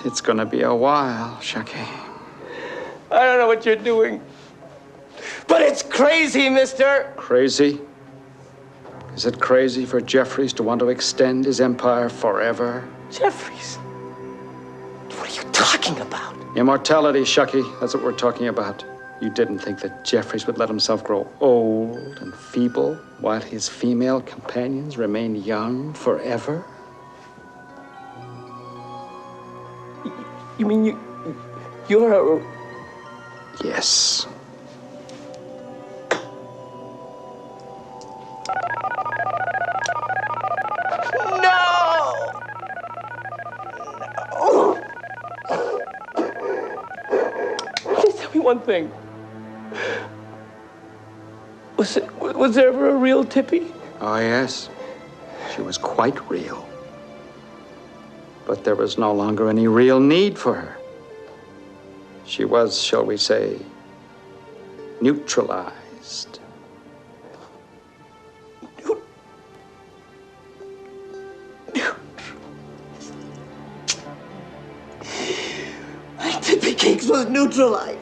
It's gonna be a while, Shucky. I don't know what you're doing, but it's crazy, mister. Crazy? Is it crazy for Jeffries to want to extend his empire forever? Jeffries? What are you talking about? Immortality, Shucky. That's what we're talking about. You didn't think that Jeffries would let himself grow old and feeble while his female companions remain young forever? You mean you're a... Yes. No! one thing. Was there ever a real Tippy? Oh, yes. She was quite real. But there was no longer any real need for her. She was, shall we say, neutralized. My Tippy Cakes was neutralized.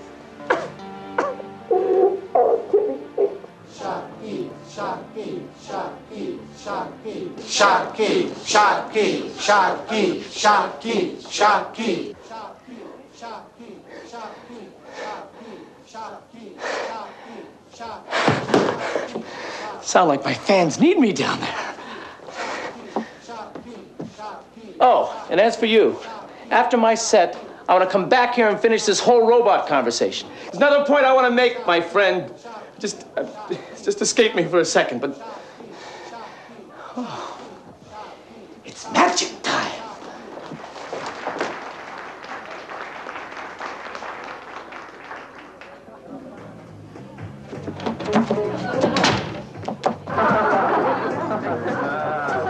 Sharky, Sharky, Sharky, Sharky, Sharky, Sharky, Sharky, Sharky, Sharky. Sound like my fans need me down there. Oh, and as for you, after my set, I want to come back here and finish this whole robot conversation. There's another point I want to make, my friend. Just escape me for a second, but... Oh, it's magic time.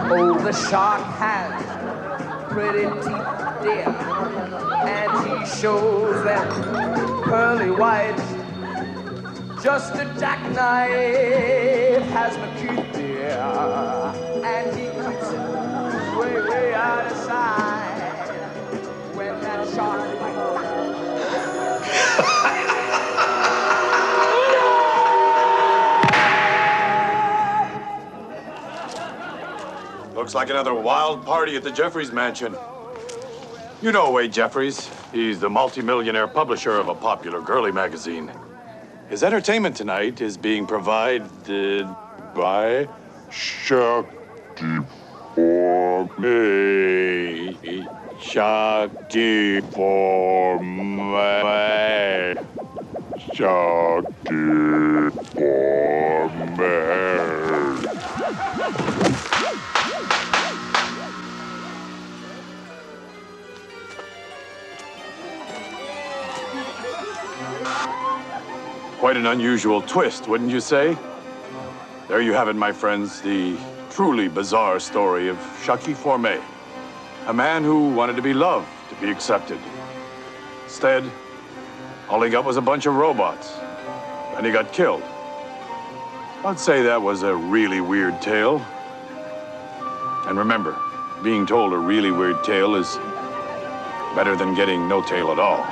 Oh, the shark has pretty teeth, dear, and he shows them pearly white. Just a jackknife has my teeth, dear, and he keeps it way, way out of sight. When that shark Looks like another wild party at the Jeffries mansion. You know Wade Jeffries. He's the multimillionaire publisher of a popular girly magazine. His entertainment tonight is being provided by Shakti for me. Shakti for me. Shakti for me. Quite an unusual twist, wouldn't you say? There you have it, my friends, the truly bizarre story of Shaki Formé, a man who wanted to be loved, to be accepted. Instead, all he got was a bunch of robots, and he got killed. I'd say that was a really weird tale. And remember, being told a really weird tale is better than getting no tale at all.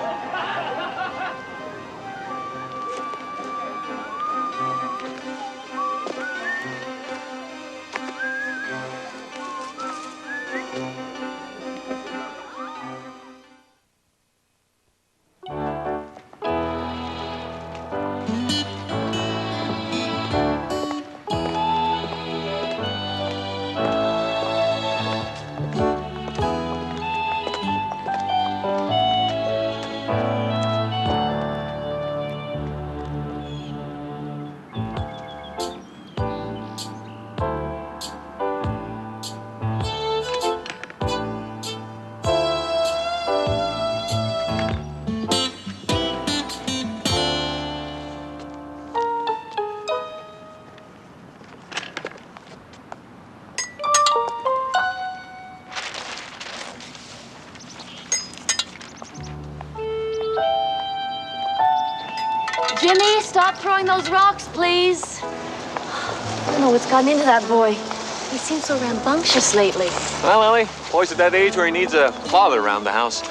Jimmy, stop throwing those rocks, please. I don't know what's gotten into that boy. He seems so rambunctious lately. Well, Ellie, boy's at that age where he needs a father around the house.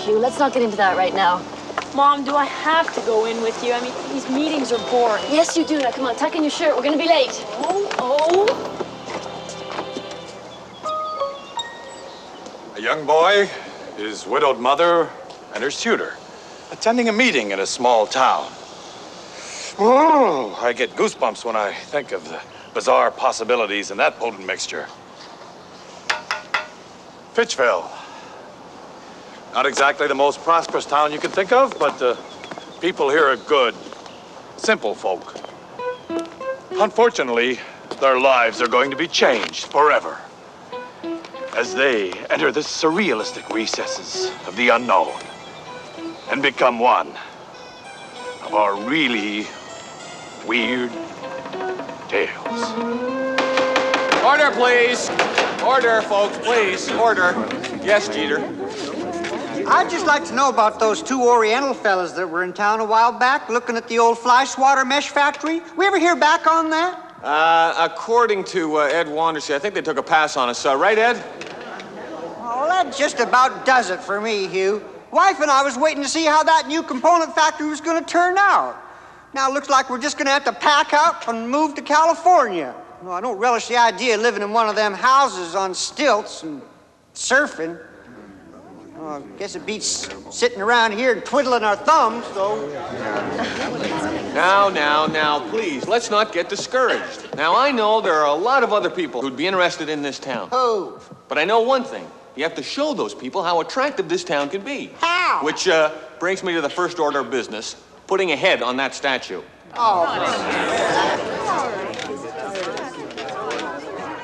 Hugh, let's not get into that right now. Mom, do I have to go in with you? I mean, these meetings are boring. Yes, you do. Now, come on, tuck in your shirt. We're gonna be late. Oh. A young boy, his widowed mother, and her suitor, attending a meeting in a small town. Oh, I get goosebumps when I think of the bizarre possibilities in that potent mixture. Fitchville. Not exactly the most prosperous town you can think of, but the people here are good, simple folk. Unfortunately, their lives are going to be changed forever as they enter the surrealistic recesses of the unknown and become one of our really weird tales. Order, please. Order, folks, please. Order. Yes, Jeter. I'd just like to know about those two Oriental fellas that were in town a while back looking at the old fly swatter mesh factory. We ever hear back on that? According to Ed Wandersee, I think they took a pass on us. Right, Ed? Oh, that just about does it for me, Hugh. Wife and I was waiting to see how that new component factory was going to turn out. Now it looks like we're just going to have to pack up and move to California. Well, I don't relish the idea of living in one of them houses on stilts and surfing. Well, I guess it beats sitting around here and twiddling our thumbs, though. Now, please, let's not get discouraged. Now, I know there are a lot of other people who'd be interested in this town. Who? But I know one thing. You have to show those people how attractive this town can be. How? Which brings me to the first order of business, putting a head on that statue.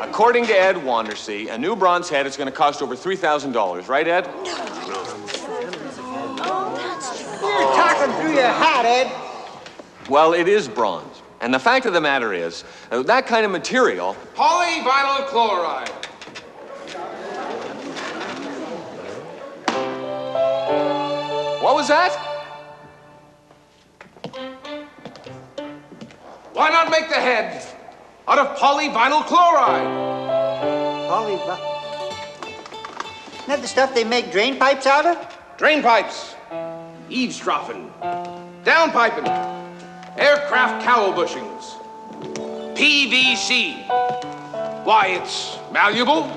According to Ed Wandersee, a new bronze head is going to cost over $3,000, right, Ed? You're talking through your hat, Ed. Well, it is bronze. And the fact of the matter is, that kind of material... Polyvinyl chloride. What was that? Why not make the head out of polyvinyl chloride? Isn't that the stuff they make drain pipes out of? Drain pipes, eavesdropping, downpiping, aircraft cowl bushings, PVC. Why, it's malleable,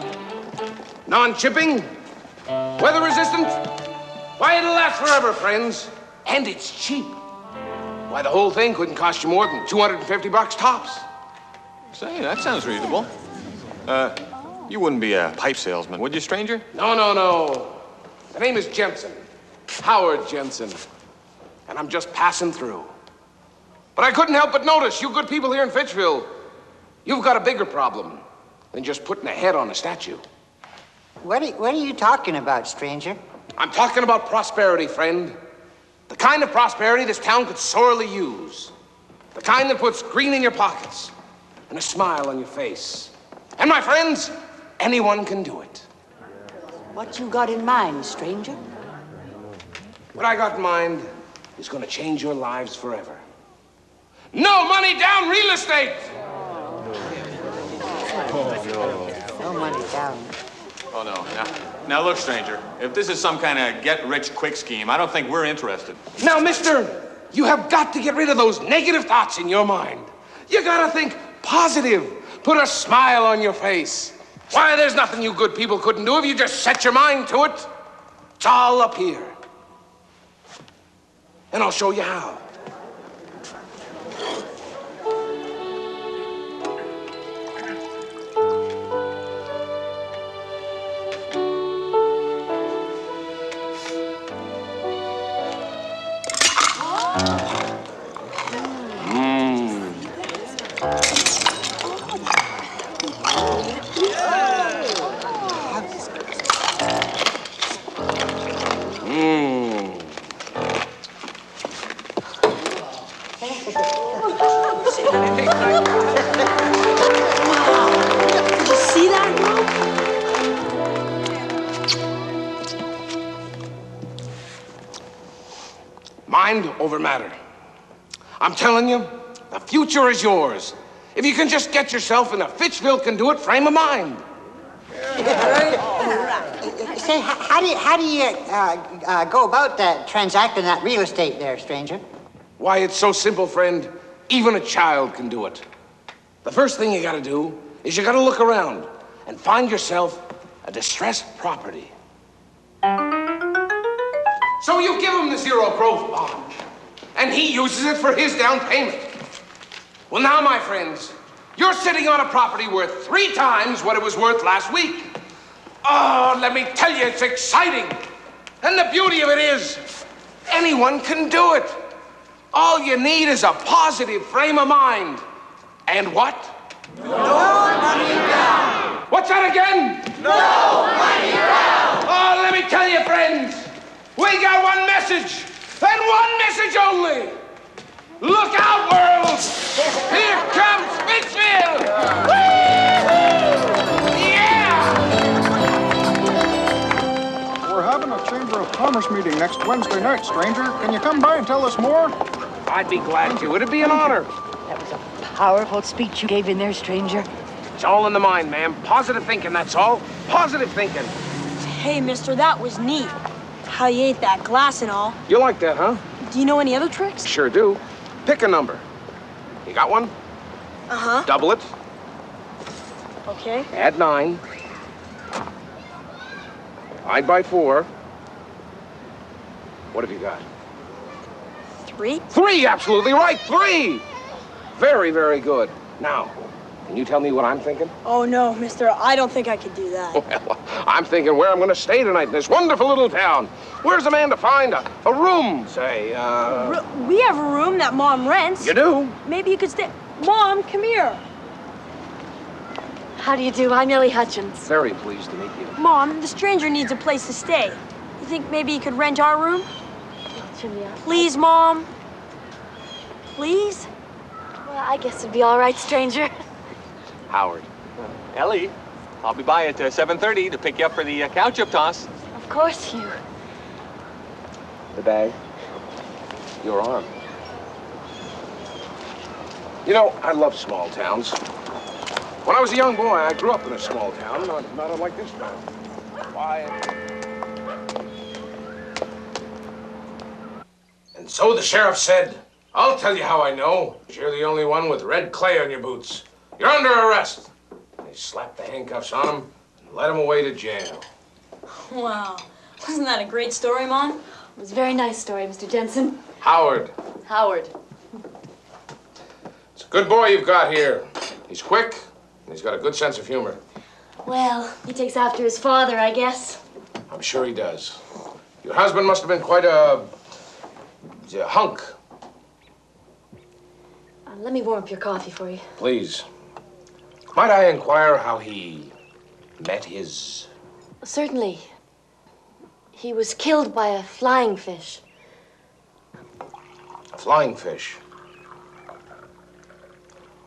non-chipping, weather-resistant. Why, it'll last forever, friends. And it's cheap. Why, the whole thing couldn't cost you more than $250 tops. Say, that sounds reasonable. You wouldn't be a pipe salesman, would you, stranger? No. The name is Jensen. Howard Jensen. And I'm just passing through. But I couldn't help but notice, you good people here in Fitchville, you've got a bigger problem than just putting a head on a statue. What are you talking about, stranger? I'm talking about prosperity, friend. The kind of prosperity this town could sorely use. The kind that puts green in your pockets and a smile on your face. And my friends, anyone can do it. What you got in mind, stranger? What I got in mind is going to change your lives forever. No money down real estate! No money down. Oh, no. Now, look, stranger, if this is some kind of get-rich-quick scheme, I don't think we're interested. Now, mister, you have got to get rid of those negative thoughts in your mind. You gotta think positive. Put a smile on your face. Why, there's nothing you good people couldn't do if you just set your mind to it. It's all up here. And I'll show you how. Did you see that, Mind over matter. I'm telling you, the future is yours. If you can just get yourself in a Fitchville can do it frame of mind. Say, how do you go about that, transacting that real estate there, stranger? Why, it's so simple, friend. Even a child can do it. The first thing you gotta do is you gotta look around and find yourself a distressed property. So you give him the zero growth bond, and he uses it for his down payment. Well, now, my friends, you're sitting on a property worth 3 times what it was worth last week. Oh, let me tell you, it's exciting. And the beauty of it is, anyone can do it. All you need is a positive frame of mind. And what? No money down. What's that again? No money down. Oh, let me tell you, friends, we got one message, and one message only. Look out, world! Here comes Spitsville! Yeah! We're having a Chamber of Commerce meeting next Wednesday night, stranger. Can you come by and tell us more? I'd be glad to. It'd be an honor. That was a powerful speech you gave in there, stranger. It's all in the mind, ma'am. Positive thinking, that's all. Positive thinking. Hey, mister, that was neat. How you ate that glass and all. You like that, huh? Do you know any other tricks? Sure do. Pick a number. You got one? Uh-huh. Double it. Okay. Add 9. Divide by 4. What have you got? 3? 3, absolutely right. 3. Very, very good. Now, can you tell me what I'm thinking? Oh, no, mister, I don't think I could do that. Well, I'm thinking where I'm going to stay tonight in this wonderful little town. Where's a man to find a room, say, We have a room that Mom rents. You do? Maybe you could stay... Mom, come here. How do you do? I'm Ellie Hutchins. Very pleased to meet you. Mom, the stranger needs a place to stay. You think maybe you could rent our room? Please, Mom. Please? Well, I guess it'd be all right, stranger. Howard. Ellie, I'll be by at 7:30 to pick you up for the cow-chip toss. Of course, Hugh. The bag. Your arm. You know, I love small towns. When I was a young boy, I grew up in a small town, not unlike this town. Quiet. And so the sheriff said, I'll tell you how I know. You're the only one with red clay on your boots. You're under arrest. They slapped the handcuffs on him and led him away to jail. Wow. Wasn't that a great story, Mom? It was a very nice story, Mr. Jensen. Howard. Howard. It's a good boy you've got here. He's quick, and he's got a good sense of humor. Well, he takes after his father, I guess. I'm sure he does. Your husband must have been quite a hunk. Let me warm up your coffee for you. Please. Might I inquire how he met his... Certainly. He was killed by a flying fish. A flying fish?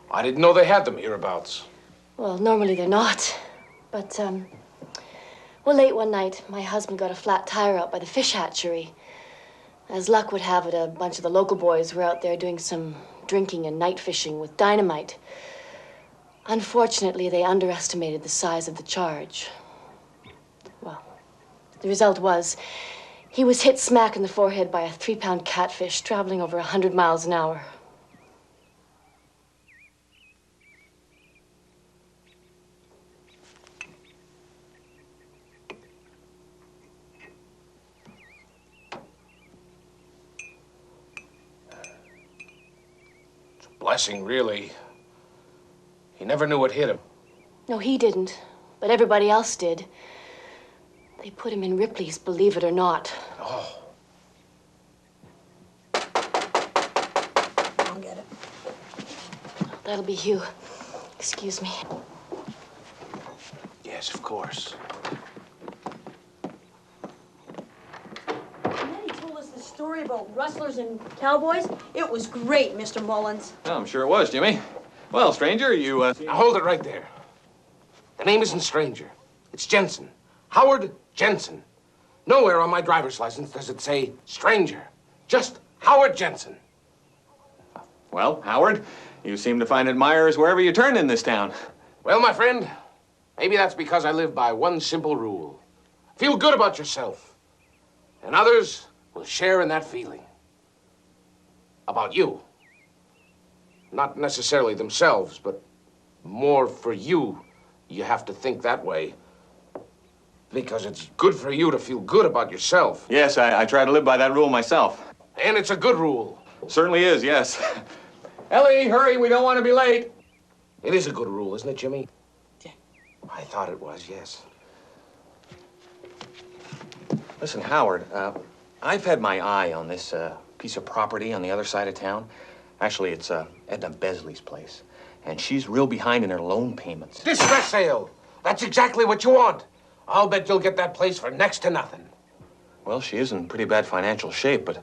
I didn't know they had them hereabouts. Well, normally they're not. But, well, late one night, my husband got a flat tire out by the fish hatchery. As luck would have it, a bunch of the local boys were out there doing some drinking and night fishing with dynamite. Unfortunately, they underestimated the size of the charge. Well, the result was he was hit smack in the forehead by a 3-pound catfish traveling over 100 miles an hour. Blessing, really. He never knew what hit him. No, he didn't, but everybody else did. They put him in Ripley's, believe it or not. Oh. I'll get it. That'll be Hugh. Excuse me. Yes, of course. The story about rustlers and cowboys, it was great, Mr. Mullins. Oh, I'm sure it was, Jimmy. Well, stranger, you, Now, hold it right there. The name isn't Stranger. It's Jensen. Howard Jensen. Nowhere on my driver's license does it say Stranger. Just Howard Jensen. Well, Howard, you seem to find admirers wherever you turn in this town. Well, my friend, maybe that's because I live by one simple rule. Feel good about yourself. And others will share in that feeling. About you. Not necessarily themselves, but more for you. You have to think that way. Because it's good for you to feel good about yourself. Yes, I try to live by that rule myself. And it's a good rule. Certainly is, yes. Ellie, hurry, we don't want to be late. It is a good rule, isn't it, Jimmy? Yeah. I thought it was, yes. Listen, Howard, I've had my eye on this piece of property on the other side of town. Actually, it's Edna Besley's place. And she's real behind in her loan payments. Distress sale. That's exactly what you want. I'll bet you'll get that place for next to nothing. Well, she is in pretty bad financial shape, but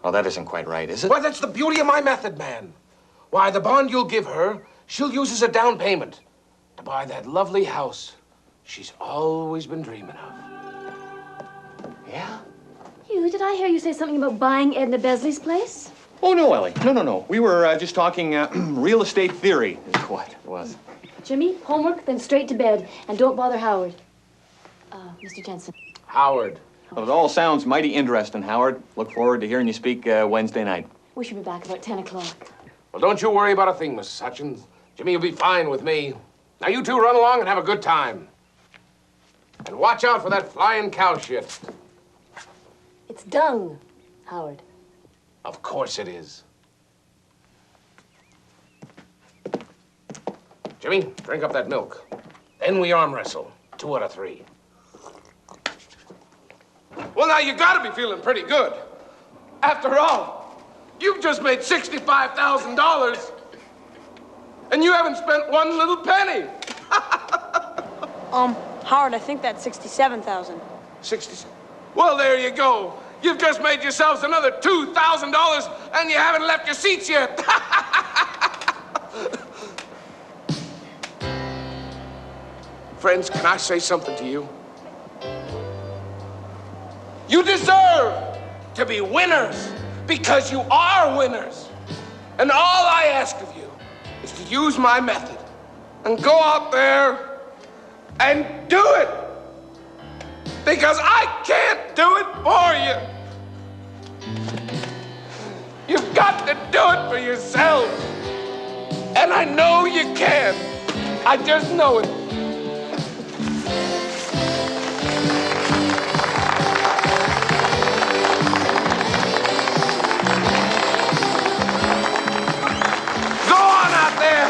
Oh, that isn't quite right, is it? Well, that's the beauty of my method, man. Why, the bond you'll give her, she'll use as a down payment to buy that lovely house she's always been dreaming of. Yeah? Hugh, did I hear you say something about buying Edna Besley's place? Oh, no, Ellie. No. We were just talking real estate theory is what it was. Jimmy, homework, then straight to bed. And don't bother Howard. Mr. Jensen. Howard. Well, it all sounds mighty interesting, Howard. Look forward to hearing you speak Wednesday night. We should be back about 10 o'clock. Well, don't you worry about a thing, Mrs. Hutchins. Jimmy will be fine with me. Now, you two run along and have a good time. And watch out for that flying cow shit. It's dung, Howard. Of course it is. Jimmy, drink up that milk. Then we arm wrestle. 2 out of 3. Well, now, you gotta be feeling pretty good. After all, you've just made $65,000. And you haven't spent one little penny. Howard, I think that's 67,000. 60. Well, there you go. You've just made yourselves another $2,000, and you haven't left your seats yet. Friends, can I say something to you? You deserve to be winners because you are winners. And all I ask of you is to use my method and go out there and do it. Because I can't do it for you. You've got to do it for yourselves. And I know you can. I just know it. Go on out there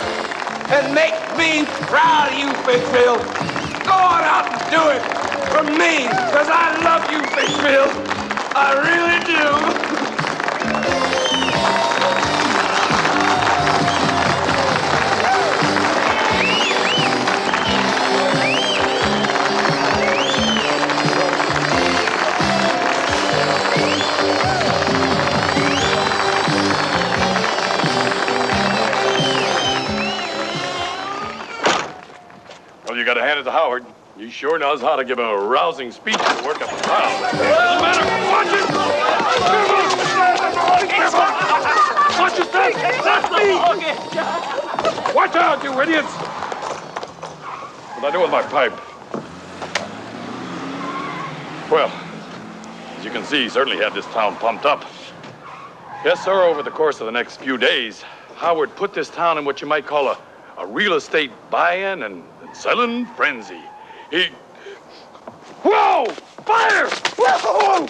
and make me proud of you, Fishfield. Go on out and do it for me, because I love you, Fishfield. I really do. Well, you got to hand it to Howard. He sure knows how to give a rousing speech and work a crowd. Doesn't matter. Watch it! Watch your step! That's me! Watch out, you idiots! What I do with my pipe? Well, as you can see, he certainly had this town pumped up. Yes, sir, over the course of the next few days, Howard put this town in what you might call a real estate buy-in and selling frenzy. He... Whoa! Fire! Whoa!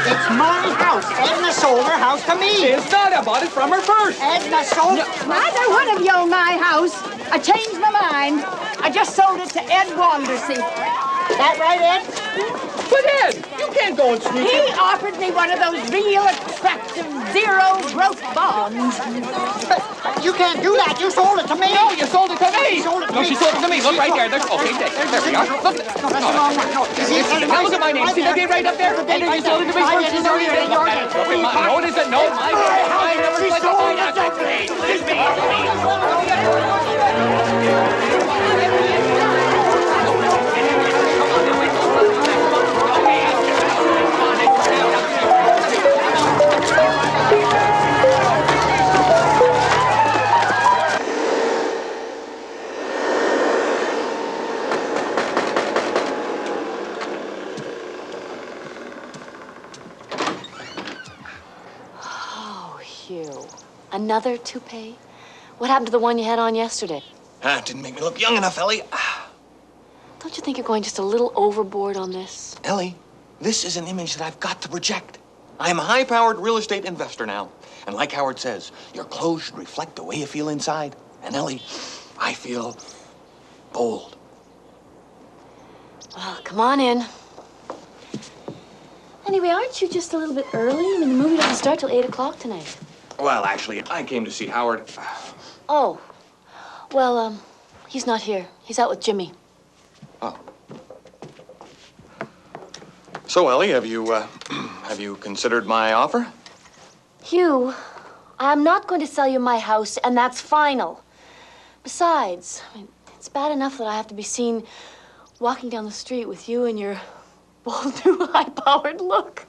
It's my house. Edna sold her house to me. It's not. I bought it from her first. Edna sold it. Neither one of you own my house. I changed my mind. I just sold it to Ed Waldersee. That right, Ed? But Ed, you can't go and sneak He it. offered me one of those real attractive zero-growth bonds. But you can't do that. You sold it to me. No, you sold it to me. She sold it to No, me. she sold it to me. Look right there. There's, okay, there we are. Look. No, that's the wrong one. No. Now look at my name. See the date right up there? And then you sold it to me first. You sold it to me. No, it isn't. No, my name. She sold it to me. Oh, Hugh. Another toupee? What happened to the one you had on yesterday? Ah, didn't make me look young enough, Ellie. Don't you think you're going just a little overboard on this? Ellie, this is an image that I've got to reject. I'm a high-powered real estate investor now. And like Howard says, your clothes should reflect the way you feel inside. And Ellie, I feel bold. Well, come on in. Anyway, aren't you just a little bit early? I mean, the movie doesn't start till 8 o'clock tonight. Well, actually, I came to see Howard. Oh. Well, he's not here. He's out with Jimmy. Oh. So, Ellie, have you considered my offer? Hugh, I'm not going to sell you my house, and that's final. Besides, I mean, it's bad enough that I have to be seen walking down the street with you and your bold new high-powered look.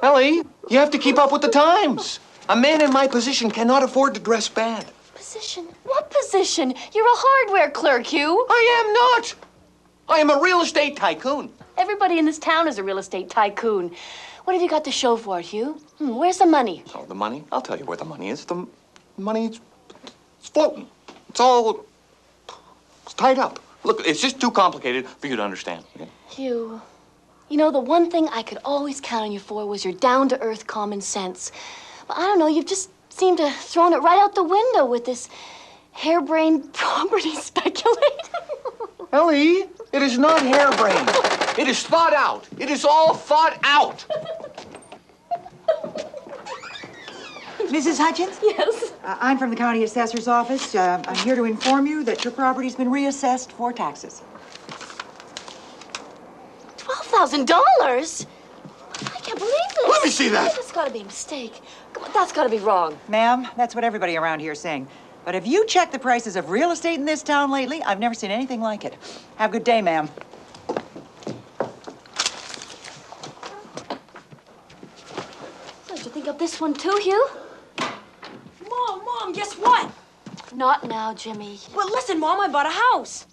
Ellie, you have to keep up with the times. A man in my position cannot afford to dress bad. Position? What position? You're a hardware clerk, Hugh. I am not. I am a real estate tycoon. Everybody in this town is a real estate tycoon. What have you got to show for it, Hugh? Where's the money? Oh, the money? I'll tell you where the money is. The money's floating. It's all tied up. Look, it's just too complicated for you to understand. Okay? Hugh, you know, the one thing I could always count on you for was your down-to-earth common sense. But I don't know, you've just seemed to have thrown it right out the window with this harebrained property speculating. Ellie, it is not harebrained. It is thought out. It is all thought out. Mrs. Hutchins? Yes? I'm from the county assessor's office. I'm here to inform you that your property's been reassessed for taxes. $12,000? I can't believe this. Let me see that. That's got to be a mistake. Come on, that's got to be wrong. Ma'am, that's what everybody around here is saying. But have you checked the prices of real estate in this town lately? I've never seen anything like it. Have a good day, ma'am. So did you think of this one too, Hugh? Mom, guess what? Not now, Jimmy. Well, listen, Mom, I bought a house.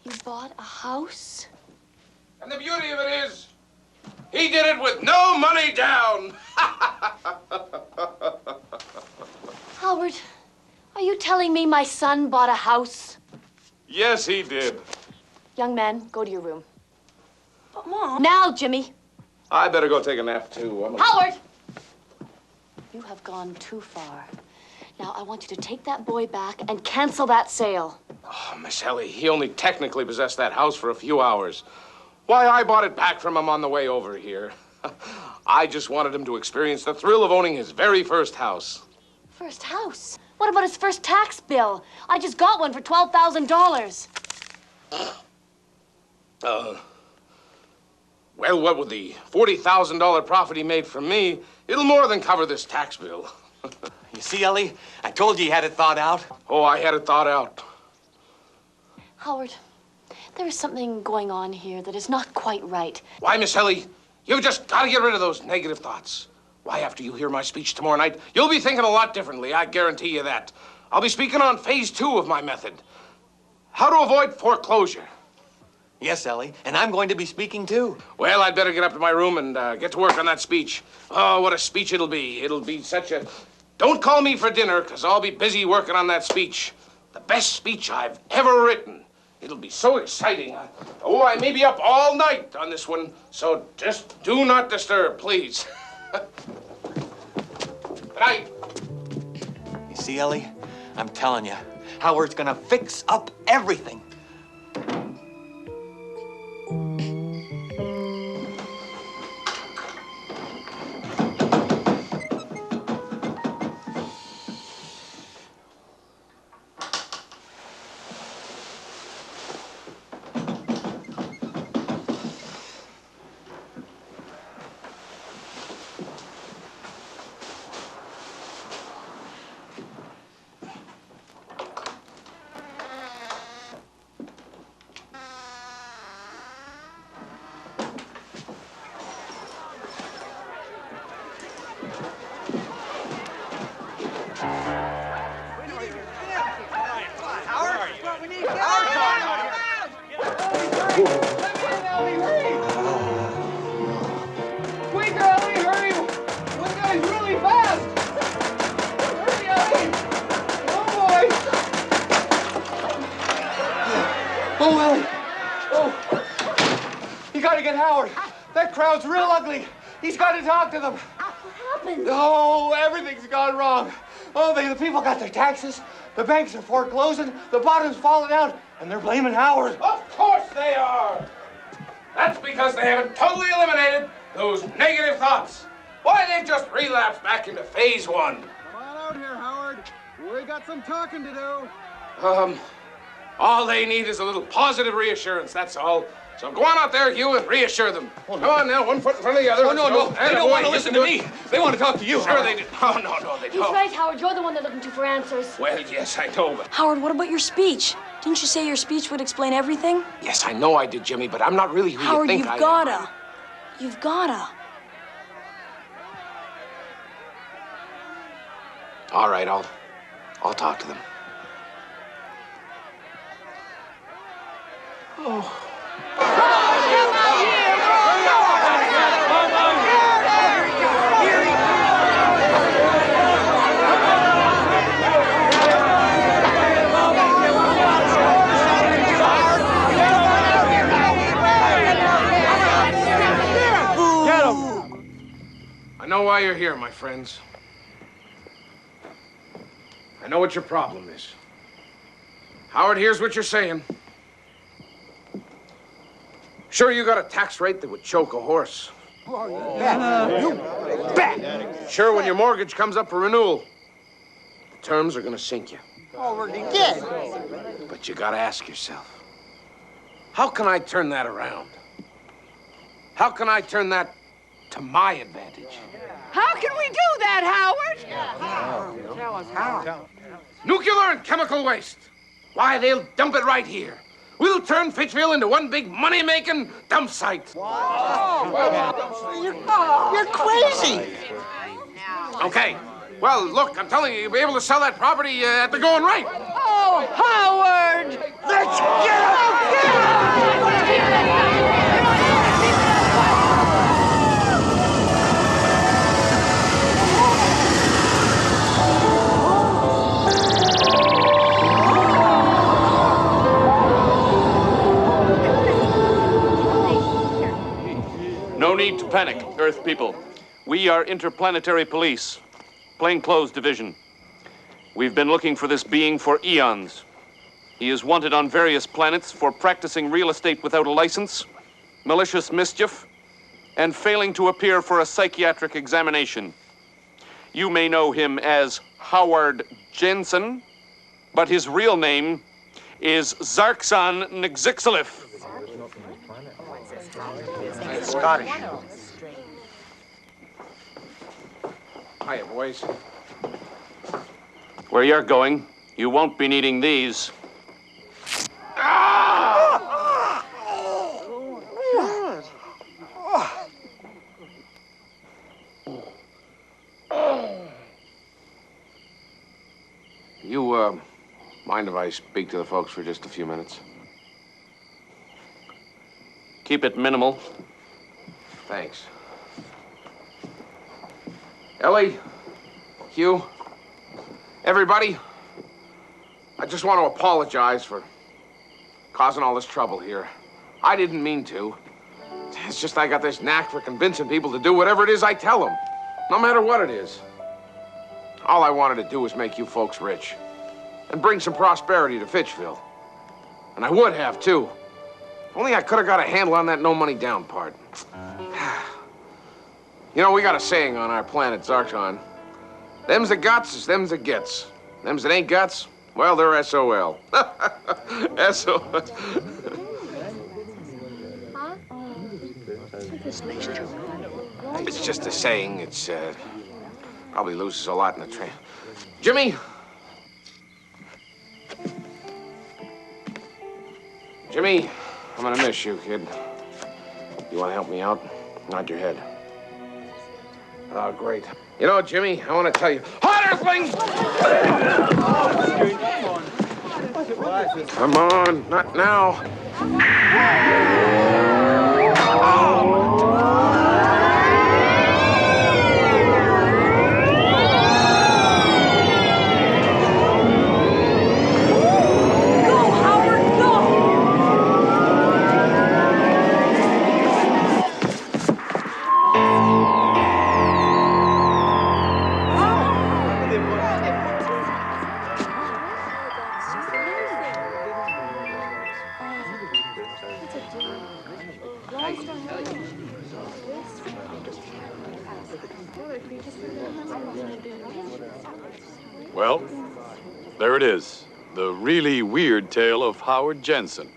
You bought a house? And the beauty of it is, he did it with no money down. Howard, are you telling me my son bought a house? Yes, he did. Young man, go to your room. But, Mom... Now, Jimmy. I better go take a nap, too. Howard! You have gone too far. Now, I want you to take that boy back and cancel that sale. Oh, Miss Ellie, he only technically possessed that house for a few hours. Why, I bought it back from him on the way over here. I just wanted him to experience the thrill of owning his very first house. First house? What about his first tax bill? I just got one for $12,000. Well, what with the $40,000 profit he made from me, it'll more than cover this tax bill. You see, Ellie, I told you had it thought out. Oh, I had it thought out. Howard, there is something going on here that is not quite right. Why, Miss Ellie, you've just got to get rid of those negative thoughts. Why, after you hear my speech tomorrow night, you'll be thinking a lot differently, I guarantee you that. I'll be speaking on phase 2 of my method. How to avoid foreclosure. Yes, Ellie, and I'm going to be speaking too. Well, I'd better get up to my room and get to work on that speech. Oh, what a speech it'll be. It'll be such a... Don't call me for dinner, because I'll be busy working on that speech. The best speech I've ever written. It'll be so exciting. I may be up all night on this one, so just do not disturb, please. Good night. You see, Ellie, I'm telling you, Howard's gonna fix up everything. Oh, Ellie! Oh! You gotta get Howard. That crowd's real ugly. He's got to talk to them. What happened? Oh, everything's gone wrong. Oh, the people got their taxes. The banks are foreclosing. The bottom's falling out. And they're blaming Howard. Of course they are. That's because they haven't totally eliminated those negative thoughts. Why, they've just relapsed back into phase 1. Come on out here, Howard. We got some talking to do. All they need is a little positive reassurance, that's all. So go on out there, Hugh, and reassure them. Come on now, one foot in front of the other. Oh, no, no. They don't want to listen to me. They want to talk to you. Sure they do. Oh, no, they He's don't. right, Howard. You're the one they're looking to for answers. Well, yes, I know, but... Howard, what about your speech? Didn't you say your speech would explain everything? Yes, I know I did, Jimmy, but I'm not really who Howard, you think I you've am. gotta. You've gotta. All right, I'll talk to them. Oh. I know why you're here, my friends. I know what your problem is. Howard, here's what you're saying. Sure, you got a tax rate that would choke a horse. You bet. Sure, when your mortgage comes up for renewal, the terms are gonna sink you. Already did. But you gotta ask yourself, how can I turn that around? How can I turn that to my advantage? How can we do that, Howard? Tell us how. Nuclear and chemical waste. Why, they'll dump it right here. We'll turn Fitchville into one big money-making dump site. You're crazy. Okay. Well, look, I'm telling you, you'll be able to sell that property at the going rate. Oh, Howard! Let's get out! No need to panic, Earth people. We are Interplanetary Police, Plainclothes Division. We've been looking for this being for eons. He is wanted on various planets for practicing real estate without a license, malicious mischief, and failing to appear for a psychiatric examination. You may know him as Howard Jensen, but his real name is Zarkson Nixixalif. It's Scottish. Hiya, boys. Where you're going, you won't be needing these. You, mind if I speak to the folks for just a few minutes? Keep it minimal. Thanks. Ellie, Hugh, everybody, I just want to apologize for causing all this trouble here. I didn't mean to. It's just I got this knack for convincing people to do whatever it is I tell them, no matter what it is. All I wanted to do was make you folks rich and bring some prosperity to Fitchville. And I would have, too. If only I could have got a handle on that no money down part. You know, we got a saying on our planet, Zarkon. Them's the guts is them's the gets. Them's that ain't guts, well, they're SOL. SOL. It's just a saying. It's, probably loses a lot in the train. Jimmy! Jimmy, I'm gonna miss you, kid. You wanna help me out? Nod your head. Oh, great. You know, Jimmy, I want to tell you. Hot Earthling! Come on, not now. Well, there it is. The really weird tale of Howard Jensen,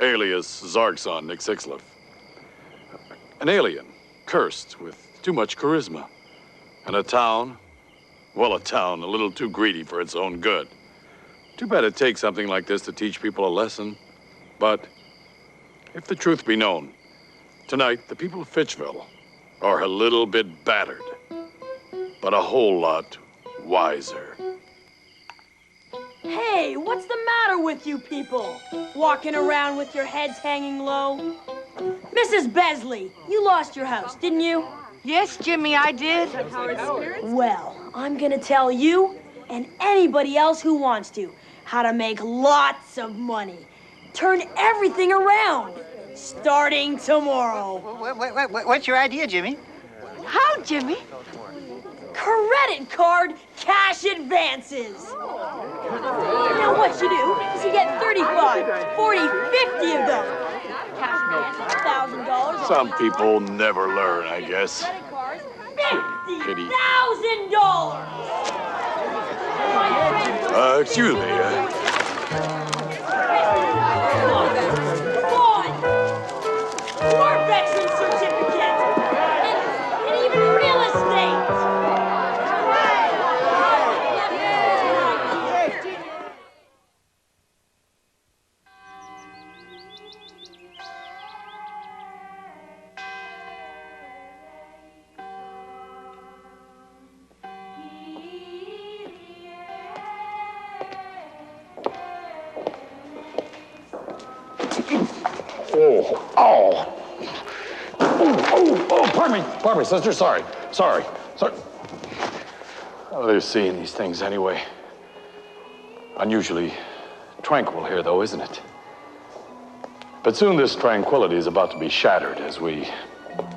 alias Zarkson Nick Sixliff. An alien, cursed with too much charisma. And a town, well, a town a little too greedy for its own good. Too bad it takes something like this to teach people a lesson. But if the truth be known, tonight the people of Fitchville are a little bit battered, but a whole lot wiser. Hey, what's the matter with you people? Walking around with your heads hanging low? Mrs. Besley, you lost your house, didn't you? Yes, Jimmy, I did. Well, I'm gonna tell you and anybody else who wants to how to make lots of money. Turn everything around, starting tomorrow. What's your idea, Jimmy? How, Jimmy? Credit card cash advances. Now what you do is you get 35, 40, 50 of them. Cash advances, $1,000. Some people never learn, I guess. $50,000. Excuse me. More veteran certificates and even real estate. Pardon me, sister. Sorry. Oh, they're seeing these things anyway. Unusually tranquil here, though, isn't it? But soon this tranquility is about to be shattered as we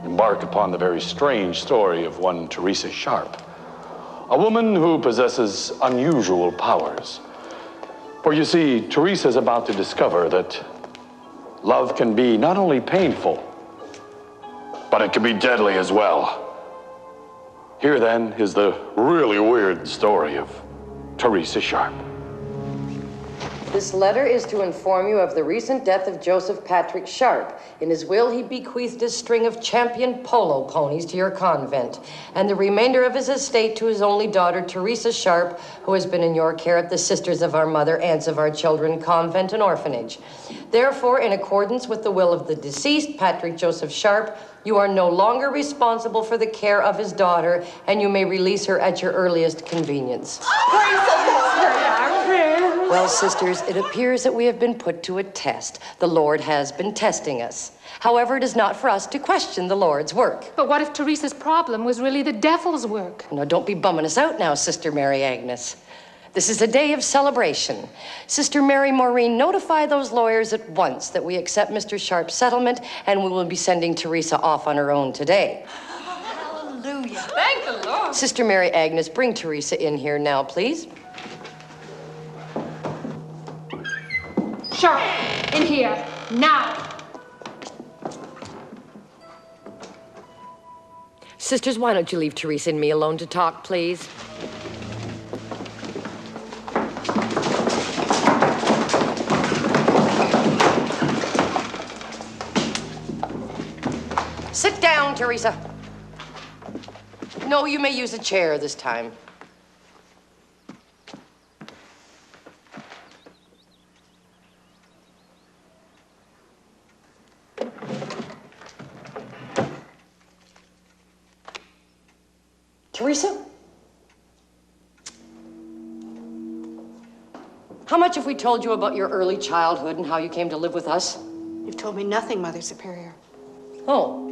embark upon the very strange story of one Teresa Sharp, a woman who possesses unusual powers. For you see, Teresa's about to discover that love can be not only painful, but it can be deadly as well. Here, then, is the really weird story of Teresa Sharp. This letter is to inform you of the recent death of Joseph Patrick Sharp. In his will, he bequeathed a string of champion polo ponies to your convent, and the remainder of his estate to his only daughter, Teresa Sharp, who has been in your care at the Sisters of Our Mother, Aunts of Our Children convent and orphanage. Therefore, in accordance with the will of the deceased, Patrick Joseph Sharp, you are no longer responsible for the care of his daughter, and you may release her at your earliest convenience. Well, sisters, it appears that we have been put to a test. The Lord has been testing us. However, it is not for us to question the Lord's work. But what if Teresa's problem was really the devil's work? Now, don't be bumming us out now, Sister Mary Agnes. This is a day of celebration. Sister Mary Maureen, notify those lawyers at once that we accept Mr. Sharp's settlement, and we will be sending Teresa off on her own today. Hallelujah. Thank the Lord. Sister Mary Agnes, bring Teresa in here now, please. Sharp, in here, now. Sisters, why don't you leave Teresa and me alone to talk, please? Sit down, Teresa. No, you may use a chair this time. Teresa? How much have we told you about your early childhood and how you came to live with us? You've told me nothing, Mother Superior. Oh.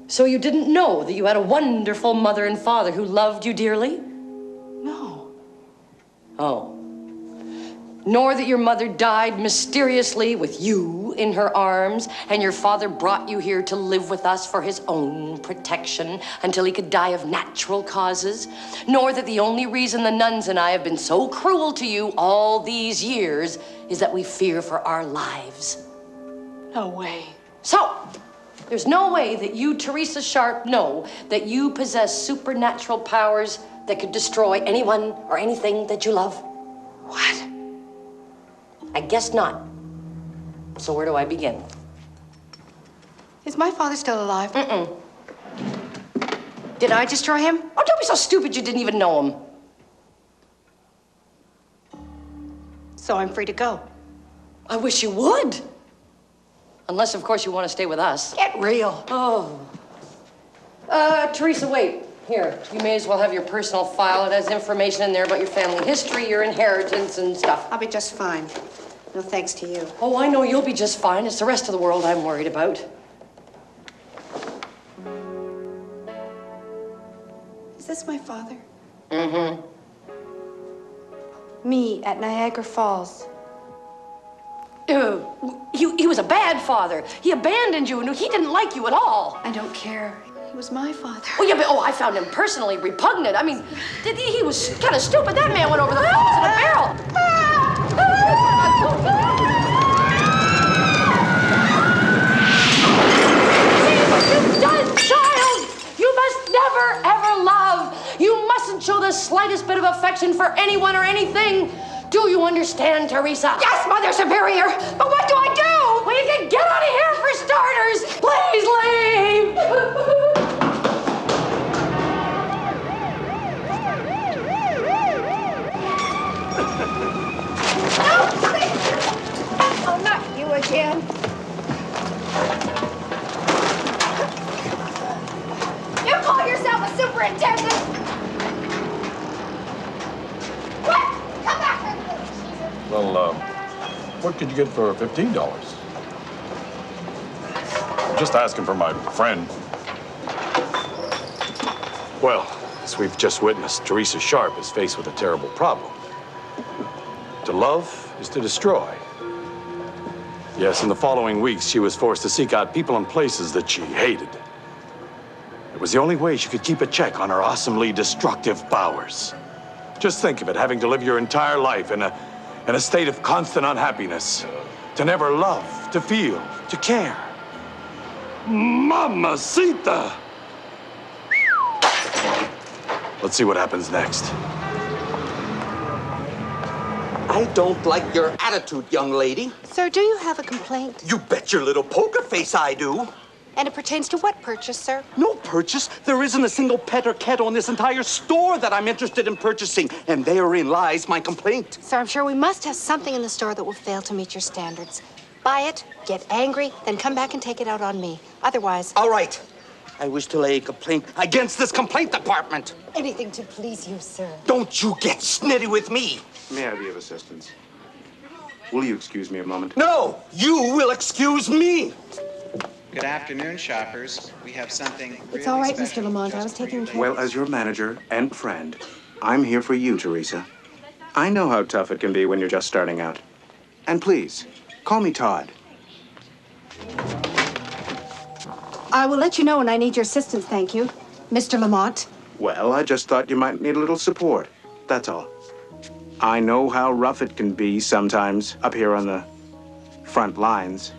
So you didn't know that you had a wonderful mother and father who loved you dearly? No. Oh. Nor that your mother died mysteriously with you in her arms, and your father brought you here to live with us for his own protection until he could die of natural causes? Nor that the only reason the nuns and I have been so cruel to you all these years is that we fear for our lives? No way. So, there's no way that you, Teresa Sharp, know that you possess supernatural powers that could destroy anyone or anything that you love? What? guess not. So where do I begin? Is my father still alive? Mm-mm. Did I destroy him? Oh, don't be so stupid you didn't even know him. So I'm free to go. I wish you would. Unless, of course, you want to stay with us. Get real. Oh. Teresa, wait. Here, you may as well have your personal file. It has information in there about your family history, your inheritance, and stuff. I'll be just fine. No thanks to you. Oh, I know you'll be just fine. It's the rest of the world I'm worried about. Is this my father? Mm-hmm. Me at Niagara Falls. He was a bad father. He abandoned you, and he didn't like you at all. I don't care. He was my father. Oh, yeah, but I found him personally repugnant. I mean, he was kind of stupid. That man went over the falls in a barrel. See what you've done, child! You must never, ever love. You mustn't show the slightest bit of affection for anyone or anything. Do you understand, Teresa? Yes, Mother Superior! But what do I do? Well, you can get out of here for starters. Please leave. Oh, not you again. You call yourself a superintendent? What? Come back here. Well, what could you get for $15? Just asking for my friend. Well, as we've just witnessed, Teresa Sharp is faced with a terrible problem. To love is to destroy. Yes, in the following weeks, she was forced to seek out people and places that she hated. It was the only way she could keep a check on her awesomely destructive powers. Just think of it, having to live your entire life in a state of constant unhappiness. To never love, to feel, to care. Mamacita! Let's see what happens next. I don't like your attitude, young lady. Sir, do you have a complaint? You bet your little poker face I do. And it pertains to what purchase, sir? No purchase. There isn't a single pet or kettle in this entire store that I'm interested in purchasing. And therein lies my complaint. Sir, I'm sure we must have something in the store that will fail to meet your standards. Buy it, get angry, then come back and take it out on me. Otherwise... All right. I wish to lay a complaint against this complaint department. Anything to please you, sir. Don't you get snitty with me. May I be of assistance? Will you excuse me a moment? No, you will excuse me. Good afternoon, shoppers. We have something It's all right, Mr. Lamont. I was taking care. Well, as your manager and friend, I'm here for you, Teresa. I know how tough it can be when you're just starting out. And please, call me Todd. I will let you know when I need your assistance, thank you. Mr. Lamont. Well, I just thought you might need a little support. That's all. I know how rough it can be sometimes up here on the front lines.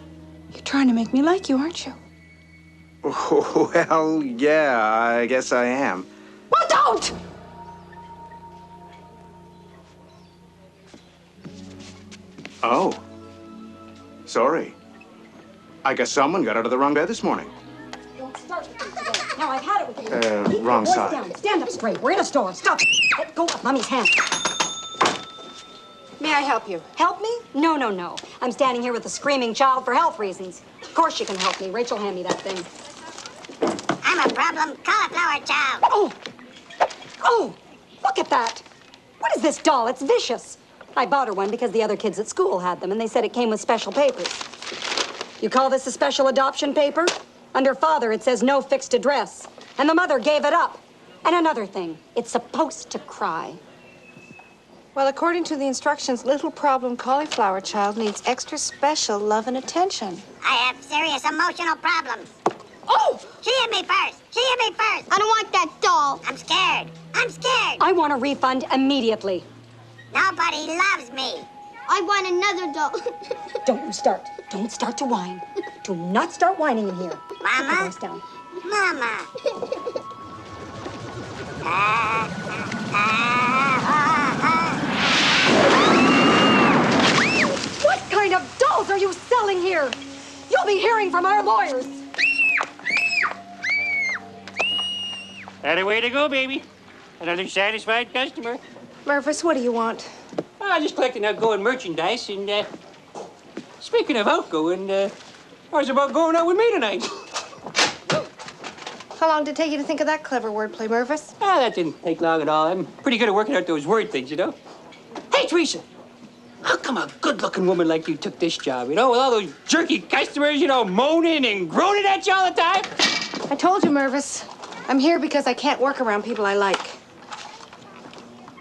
You're trying to make me like you, aren't you? Well, yeah, I guess I am. Well, don't! Oh. Sorry. I guess someone got out of the wrong bed this morning. Don't start with me today. Now, I've had it with you. Keep Wrong your voice side. down. Stand up straight. We're in a store. Stop. Let go of Mommy's hand. May I help you? Help me? No, no, no. I'm standing here with a screaming child for health reasons. Of course you can help me. Rachel, hand me that thing. I'm a problem cauliflower child. Oh! Oh! Look at that! What is this doll? It's vicious. I bought her one because the other kids at school had them, and they said it came with special papers. You call this a special adoption paper? Under father, it says no fixed address. And the mother gave it up. And another thing, it's supposed to cry. Well, according to the instructions, little problem cauliflower child needs extra special love and attention. I have serious emotional problems. Oh! She hit me first. She hit me first. I don't want that doll. I'm scared. I'm scared. I want a refund immediately. Nobody loves me. I want another doll. Don't you start. Don't start to whine. Do not start whining in here. Mama? Put your voice down. Mama. What calling here. You'll be hearing from our lawyers. That a way to go, baby. Another satisfied customer. Mervis, what do you want? I'm just collecting outgoing merchandise, and speaking of outgoing, how's about going out with me tonight? How long did it take you to think of that clever wordplay, Mervis? That didn't take long at all. I'm pretty good at working out those word things, you know. Hey, Teresa, how come a good-looking woman like you took this job, you know, with all those jerky customers, you know, moaning and groaning at you all the time? I told you, Mervis. I'm here because I can't work around people I like.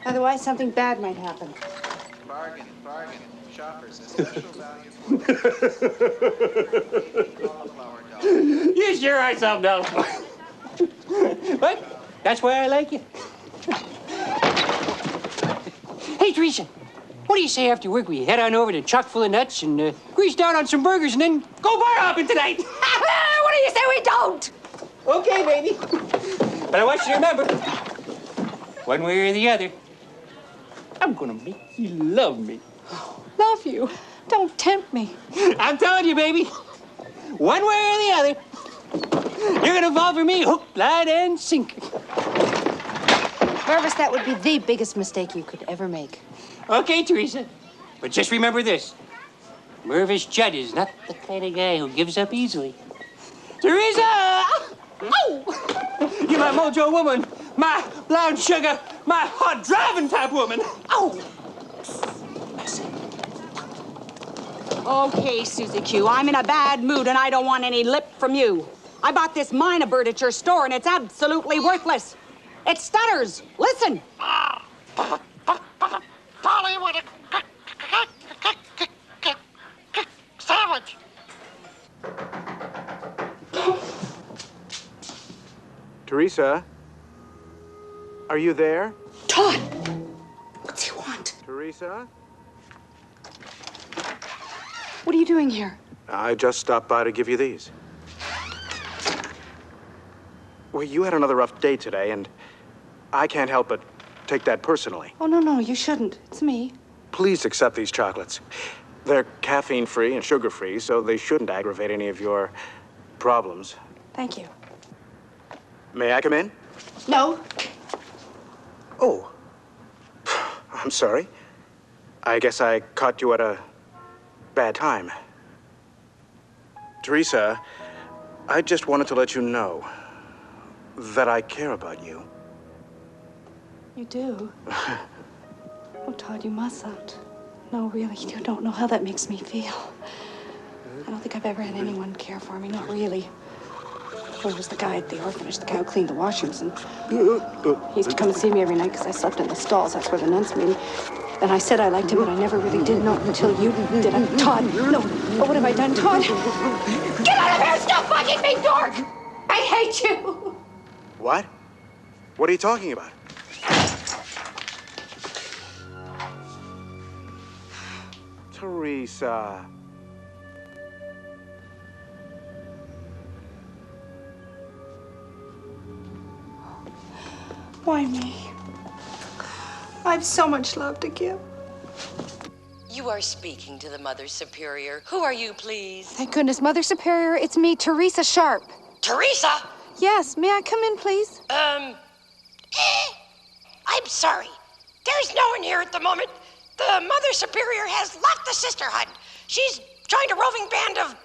Otherwise, something bad might happen. Bargain, bargain. Shoppers, a special value for You sure are something else. But that's why I like you. Hey, Teresa, what do you say after work we head on over to Chock full of nuts and grease down on some burgers and then go bar hopping tonight? What do you say we don't? Okay, baby. But I want you to remember, one way or the other, I'm gonna make you love me. Love you? Don't tempt me. I'm telling you, baby, one way or the other, you're gonna fall for me hook, line, and sinker. Mervis, that would be the biggest mistake you could ever make. Okay, Teresa, but just remember this. Mervis Judd is not the kind of guy who gives up easily. Teresa! Oh! You're my mojo woman, my brown sugar, my hot driving type woman. Oh! Okay, Susie Q, I'm in a bad mood and I don't want any lip from you. I bought this Mina bird at your store and it's absolutely worthless. It stutters. Listen. Polly with a sandwich. Teresa? Are you there? Todd! What's he want? Teresa? What are you doing here? I just stopped by to give you these. Well, you had another rough day today, and I can't help but take that personally. Oh, no, you shouldn't. It's me. Please accept these chocolates. They're caffeine-free and sugar-free, so they shouldn't aggravate any of your problems. Thank you. May I come in? No. Oh. I'm sorry. I guess I caught you at a bad time. Teresa, I just wanted to let you know that I care about you. You do? Oh, Todd, you mustn't. No, really, you don't know how that makes me feel. I don't think I've ever had anyone care for me, not really. Well, it was the guy at the orphanage, the guy who cleaned the washrooms, and he used to come and see me every night because I slept in the stalls. That's where the nuns meet. And I said I liked him, but I never really did know until you did. Todd, no. Oh, what have I done, Todd? Get out of here! Stop fucking me, dork! I hate you! What? What are you talking about? Teresa. Why me? I've so much love to give. You are speaking to the Mother Superior. Who are you, please? Thank goodness, Mother Superior, it's me, Teresa Sharp. Teresa? Yes, may I come in, please? I'm sorry. There's no one here at the moment. The Mother Superior has left the sisterhood. She's joined a roving band of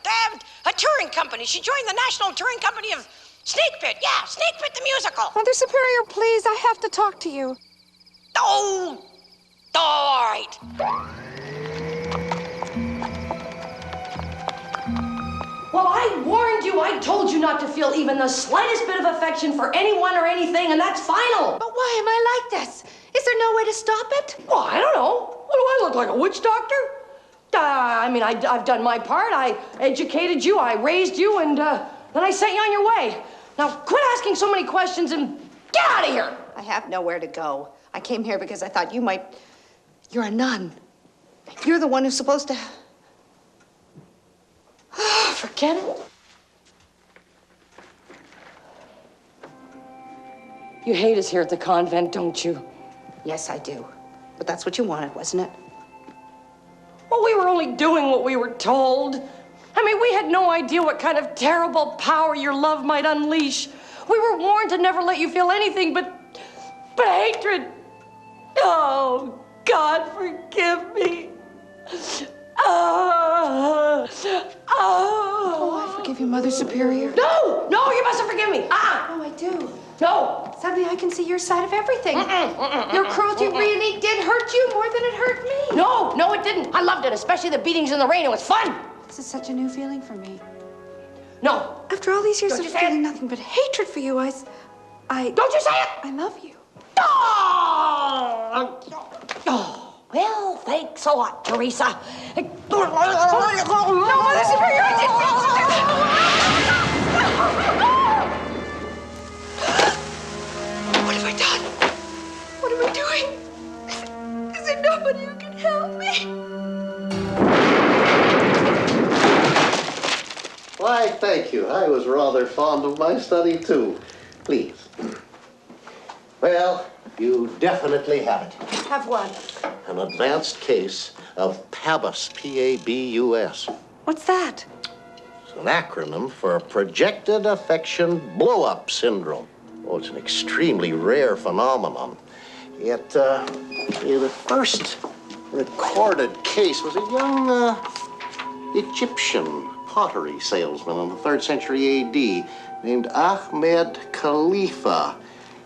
a touring company. She joined the National Touring Company of Snake Pit. Yeah, Snake Pit the musical. Mother Superior, please, I have to talk to you. Oh, all right. Well, I warned you. I told you not to feel even the slightest bit of affection for anyone or anything, and that's final. But why am I like this? Is there no way to stop it? Well, I don't know. What do I look like, a witch doctor? I mean, I've done my part. I educated you, I raised you, and then I sent you on your way. Now, quit asking so many questions and get out of here. I have nowhere to go. I came here because I thought you might... You're a nun. You're the one who's supposed to... Forget it. You hate us here at the convent, don't you? Yes, I do. But that's what you wanted, wasn't it? Well, we were only doing what we were told. I mean, we had no idea what kind of terrible power your love might unleash. We were warned to never let you feel anything but hatred. Oh, God, forgive me. Oh, I forgive you, Mother Superior. No, you mustn't forgive me. Oh, I do. No. Suddenly I can see your side of everything. Your cruelty really did hurt you more than it hurt me. No, it didn't. I loved it, especially the beatings in the rain. It was fun. This is such a new feeling for me. No. After all these years Don't of you say feeling it. nothing but hatred for you, I... Don't you say it. I love you. Oh, well, thanks a lot, Teresa. No, Mother Superior, I didn't What have I done? What am I doing? Is there nobody who can help me? Why, thank you. I was rather fond of my study, too. Please. Well, you definitely have it. Have what? An advanced case of PABUS, P-A-B-U-S. What's that? It's an acronym for Projected Affection Blow-Up Syndrome. Oh, it's an extremely rare phenomenon. The first recorded case was a young Egyptian pottery salesman in the 3rd century A.D. named Ahmed Khalifa.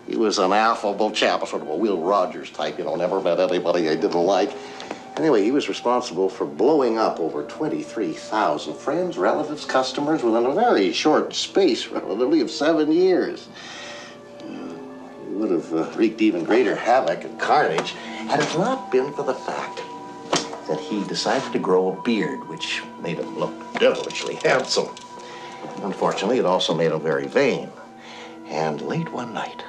He was an affable chap, a sort of a Will Rogers type, never met anybody I didn't like. Anyway, he was responsible for blowing up over 23,000 friends, relatives, customers within a very short space, relatively, of 7 years. He would have wreaked even greater havoc and carnage had it not been for the fact that he decided to grow a beard, which made him look devilishly handsome. Unfortunately, it also made him very vain. And late one night,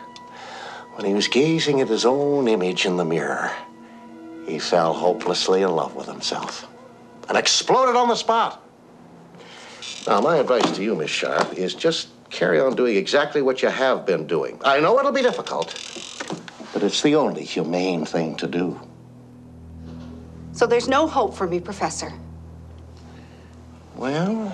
when he was gazing at his own image in the mirror, he fell hopelessly in love with himself and exploded on the spot. Now, my advice to you, Miss Sharp, is just carry on doing exactly what you have been doing. I know it'll be difficult, but it's the only humane thing to do. So there's no hope for me, Professor. Well,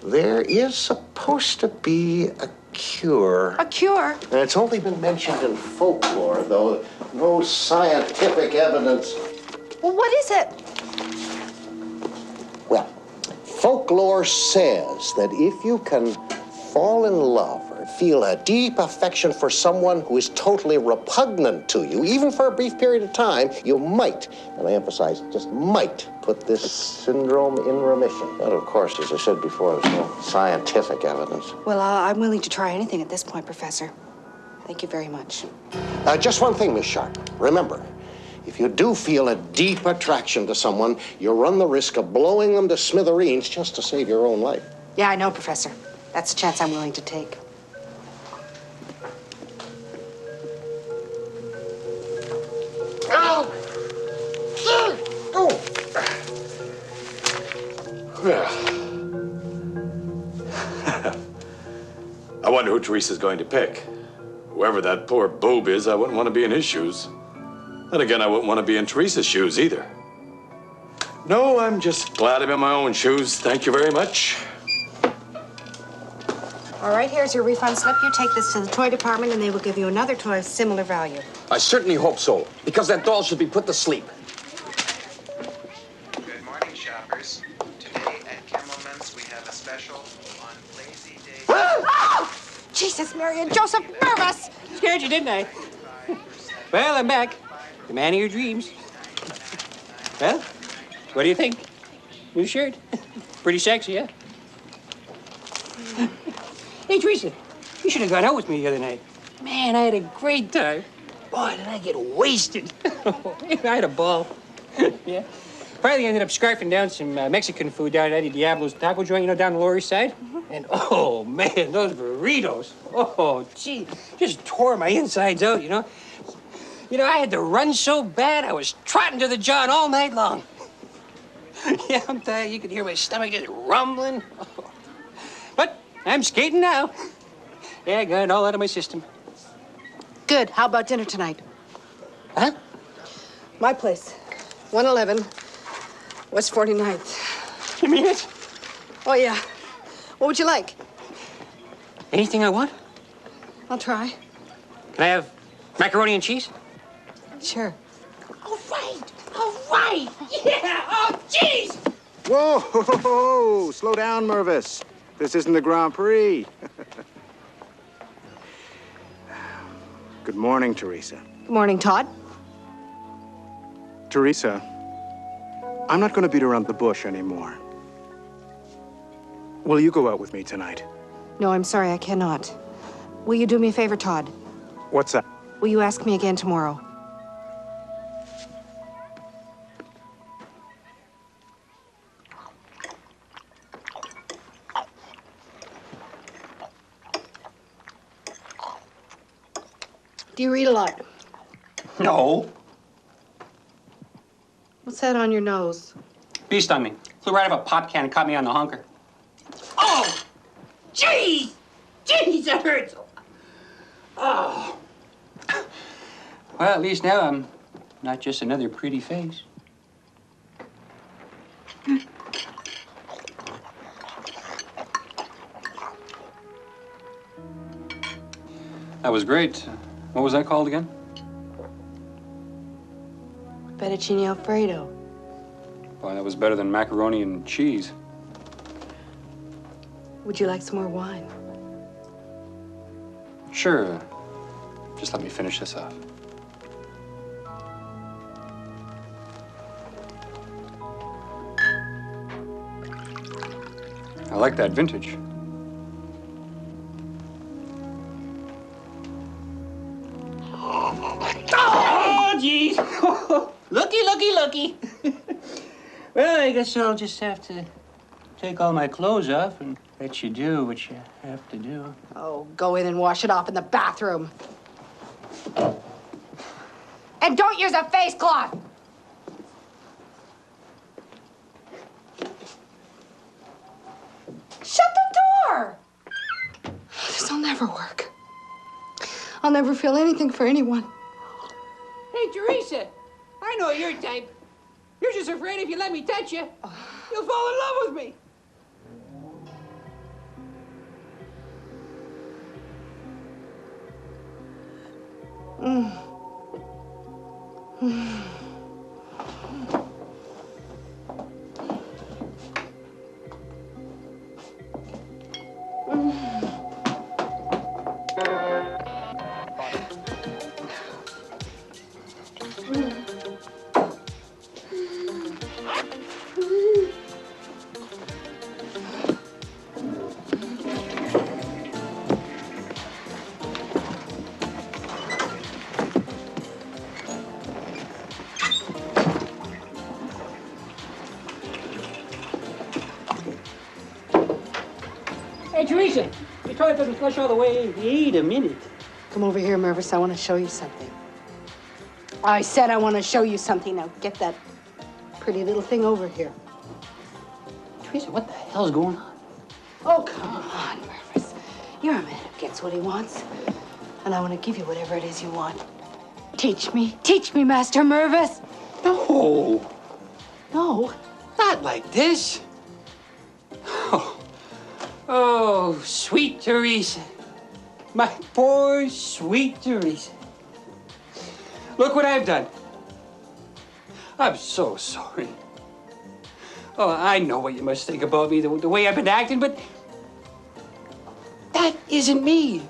there is supposed to be a cure. A cure? And it's only been mentioned in folklore, though no scientific evidence. Well, what is it? Well, folklore says that if you can fall in love or feel a deep affection for someone who is totally repugnant to you, even for a brief period of time, you might, and I emphasize, just might, put this syndrome in remission. But of course, as I said before, there's no scientific evidence. Well, I'm willing to try anything at this point, Professor. Thank you very much. Just one thing, Miss Sharp. Remember, if you do feel a deep attraction to someone, you run the risk of blowing them to smithereens just to save your own life. Yeah, I know, Professor. That's a chance I'm willing to take. Oh! Oh! Well, I wonder who Teresa's going to pick. Whoever that poor boob is, I wouldn't want to be in his shoes. Then again, I wouldn't want to be in Teresa's shoes either. No, I'm just glad I'm in my own shoes. Thank you very much. All right, here's your refund slip. You take this to the toy department, and they will give you another toy of similar value. I certainly hope so, because that doll should be put to sleep. Good morning, shoppers. Today at Kimmelman's, we have a special on Lazy Day. Jesus, Mary and Joseph, nervous! Scared you, didn't I? Well, I'm back. The man of your dreams. Well, what do you think? New shirt. Pretty sexy, huh? Hey, Teresa, you should have gone out with me the other night. Man, I had a great time. Boy, did I get wasted. I had a ball. Yeah. Finally ended up scarfing down some Mexican food down at Eddie Diablo's taco joint, down the Lower East Side. And, oh, man, those burritos. Oh, gee, just tore my insides out, I had to run so bad, I was trotting to the John all night long. Yeah, I'm tired. You could hear my stomach just rumbling. But I'm skating now. Yeah, I got it all out of my system. Good. How about dinner tonight? Huh? My place. 111 West 49th. You mean it? Oh, yeah. What would you like? Anything I want? I'll try. Can I have macaroni and cheese? Sure. All right. All right. Yeah. Oh, jeez. Whoa! Slow down, Mervis. This isn't the Grand Prix. Good morning, Teresa. Good morning, Todd. Teresa, I'm not going to beat around the bush anymore. Will you go out with me tonight? No, I'm sorry, I cannot. Will you do me a favor, Todd? What's that? Will you ask me again tomorrow? Do you read a lot? No. What's that on your nose? Bee stung me. Flew right out of a pop can and caught me on the hunker. Oh, jeez. Jeez, that hurts. Oh. Well, at least now I'm not just another pretty face. That was great. What was that called again? Fettuccine Alfredo. Well, that was better than macaroni and cheese. Would you like some more wine? Sure. Just let me finish this off. I like that vintage. Oh, jeez. Looky. Well, I guess I'll just have to take all my clothes off and let you do what you have to do. Oh, go in and wash it off in the bathroom. And don't use a face cloth! Shut the door! This'll never work. I'll never feel anything for anyone. Hey, Teresa, I know your type. You're just afraid if you let me touch you, you'll fall in love with me. Hey, Teresa, your toilet doesn't flush all the way. Wait a minute. Come over here, Mervis. I want to show you something. I said I want to show you something. Now get that pretty little thing over here. Teresa, what the hell's going on? Oh, come on, Mervis. You're a man who gets what he wants. And I want to give you whatever it is you want. Teach me, Master Mervis. No. No? Not like this. Oh, sweet Teresa. My poor, sweet Teresa. Look what I've done. I'm so sorry. Oh, I know what you must think about me, the way I've been acting, but that isn't me.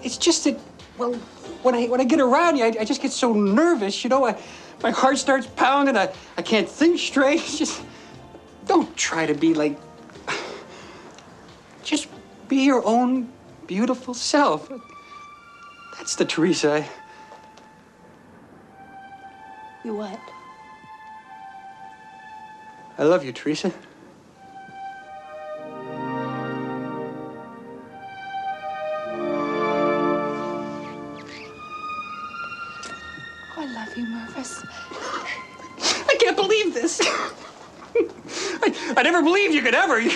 It's just that, well, when I get around you, I just get so nervous, you know? My heart starts pounding, I can't think straight. It's just, don't try to be like, just be your own beautiful self. That's the Teresa You what? I love you, Teresa. I love you, Mervis. I can't believe this. I never believed you could ever, you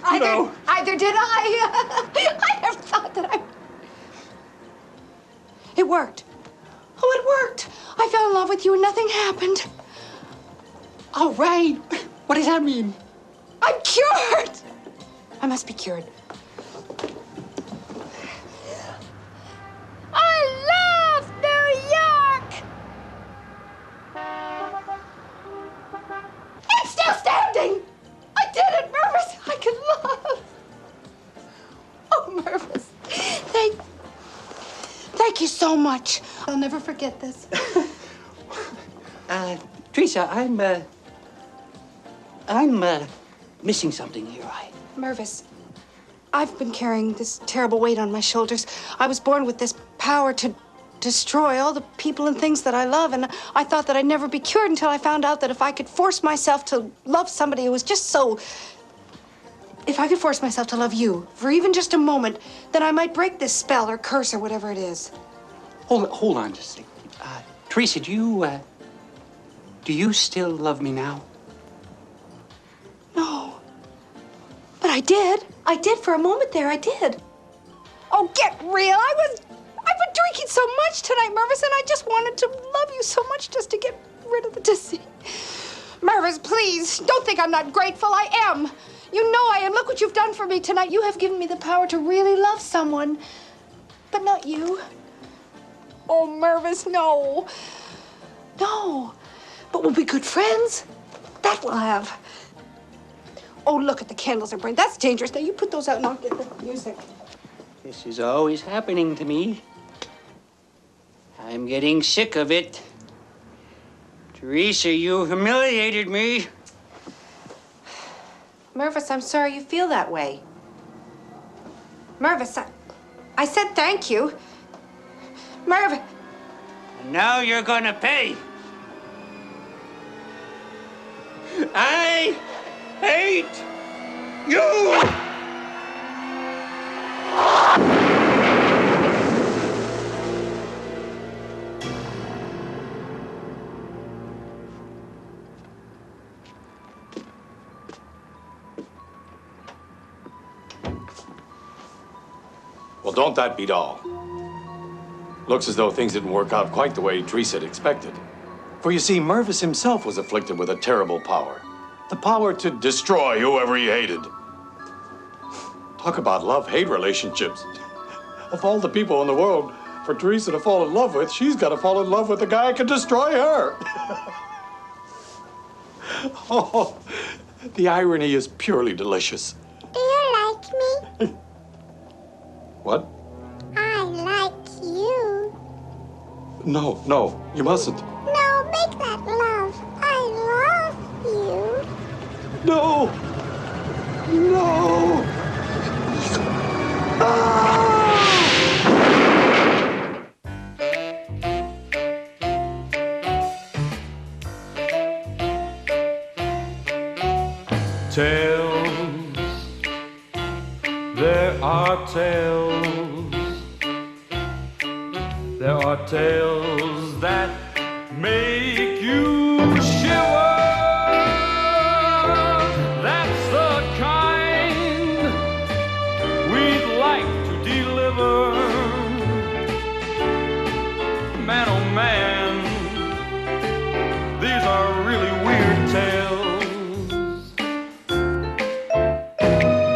know. Either did I. I never thought that I... It worked. Oh, it worked. I fell in love with you and nothing happened. All right. What does that mean? I'm cured. I must be cured. I love New York! It's still standing! I did it, Mervis! I can love! Oh, Mervis, thank you so much. I'll never forget this. Teresa, I'm missing something here. Mervis, I've been carrying this terrible weight on my shoulders. I was born with this power to destroy all the people and things that I love, and I thought that I'd never be cured until I found out that if I could force myself to love somebody who was just so... If I could force myself to love you for even just a moment, then I might break this spell or curse or whatever it is. Hold on just a second. Teresa, do you still love me now? No. But I did. I did for a moment there, I did. Oh, get real. I've been drinking so much tonight, Mervis, and I just wanted to love you so much just to get rid of the disease. Mervis, please, don't think I'm not grateful. I am. You know I am. Look what you've done for me tonight. You have given me the power to really love someone, but not you. Oh, Mervis, no. No. But we'll be good friends. That we'll have. Oh, look at the candles are burning. That's dangerous. Now you put those out and I'll get the music. This is always happening to me. I'm getting sick of it. Teresa, you humiliated me. Mervis, I'm sorry you feel that way. Mervis, I said thank you. Mervis. Now you're gonna pay. I hate you! Well, don't that beat all? Looks as though things didn't work out quite the way Teresa had expected. For you see, Mervis himself was afflicted with a terrible power. The power to destroy whoever he hated. Talk about love-hate relationships. Of all the people in the world, for Teresa to fall in love with, she's got to fall in love with the guy who can destroy her. Oh, the irony is purely delicious. Do you like me? What? I like you. No, you mustn't. No, make that love. I love you. No! No! Tales, there are tales. There are tales that make you shiver. That's the kind we'd like to deliver. Man, oh man, these are really weird tales.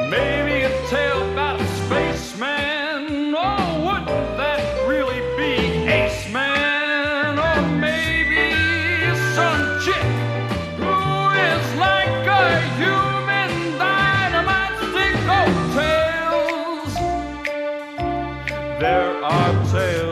Maybe a tale about a spaceman. Oh, wouldn't that really be ace, man? Or maybe some chick who is like a human dynamite stick. Oh, tales. There are tales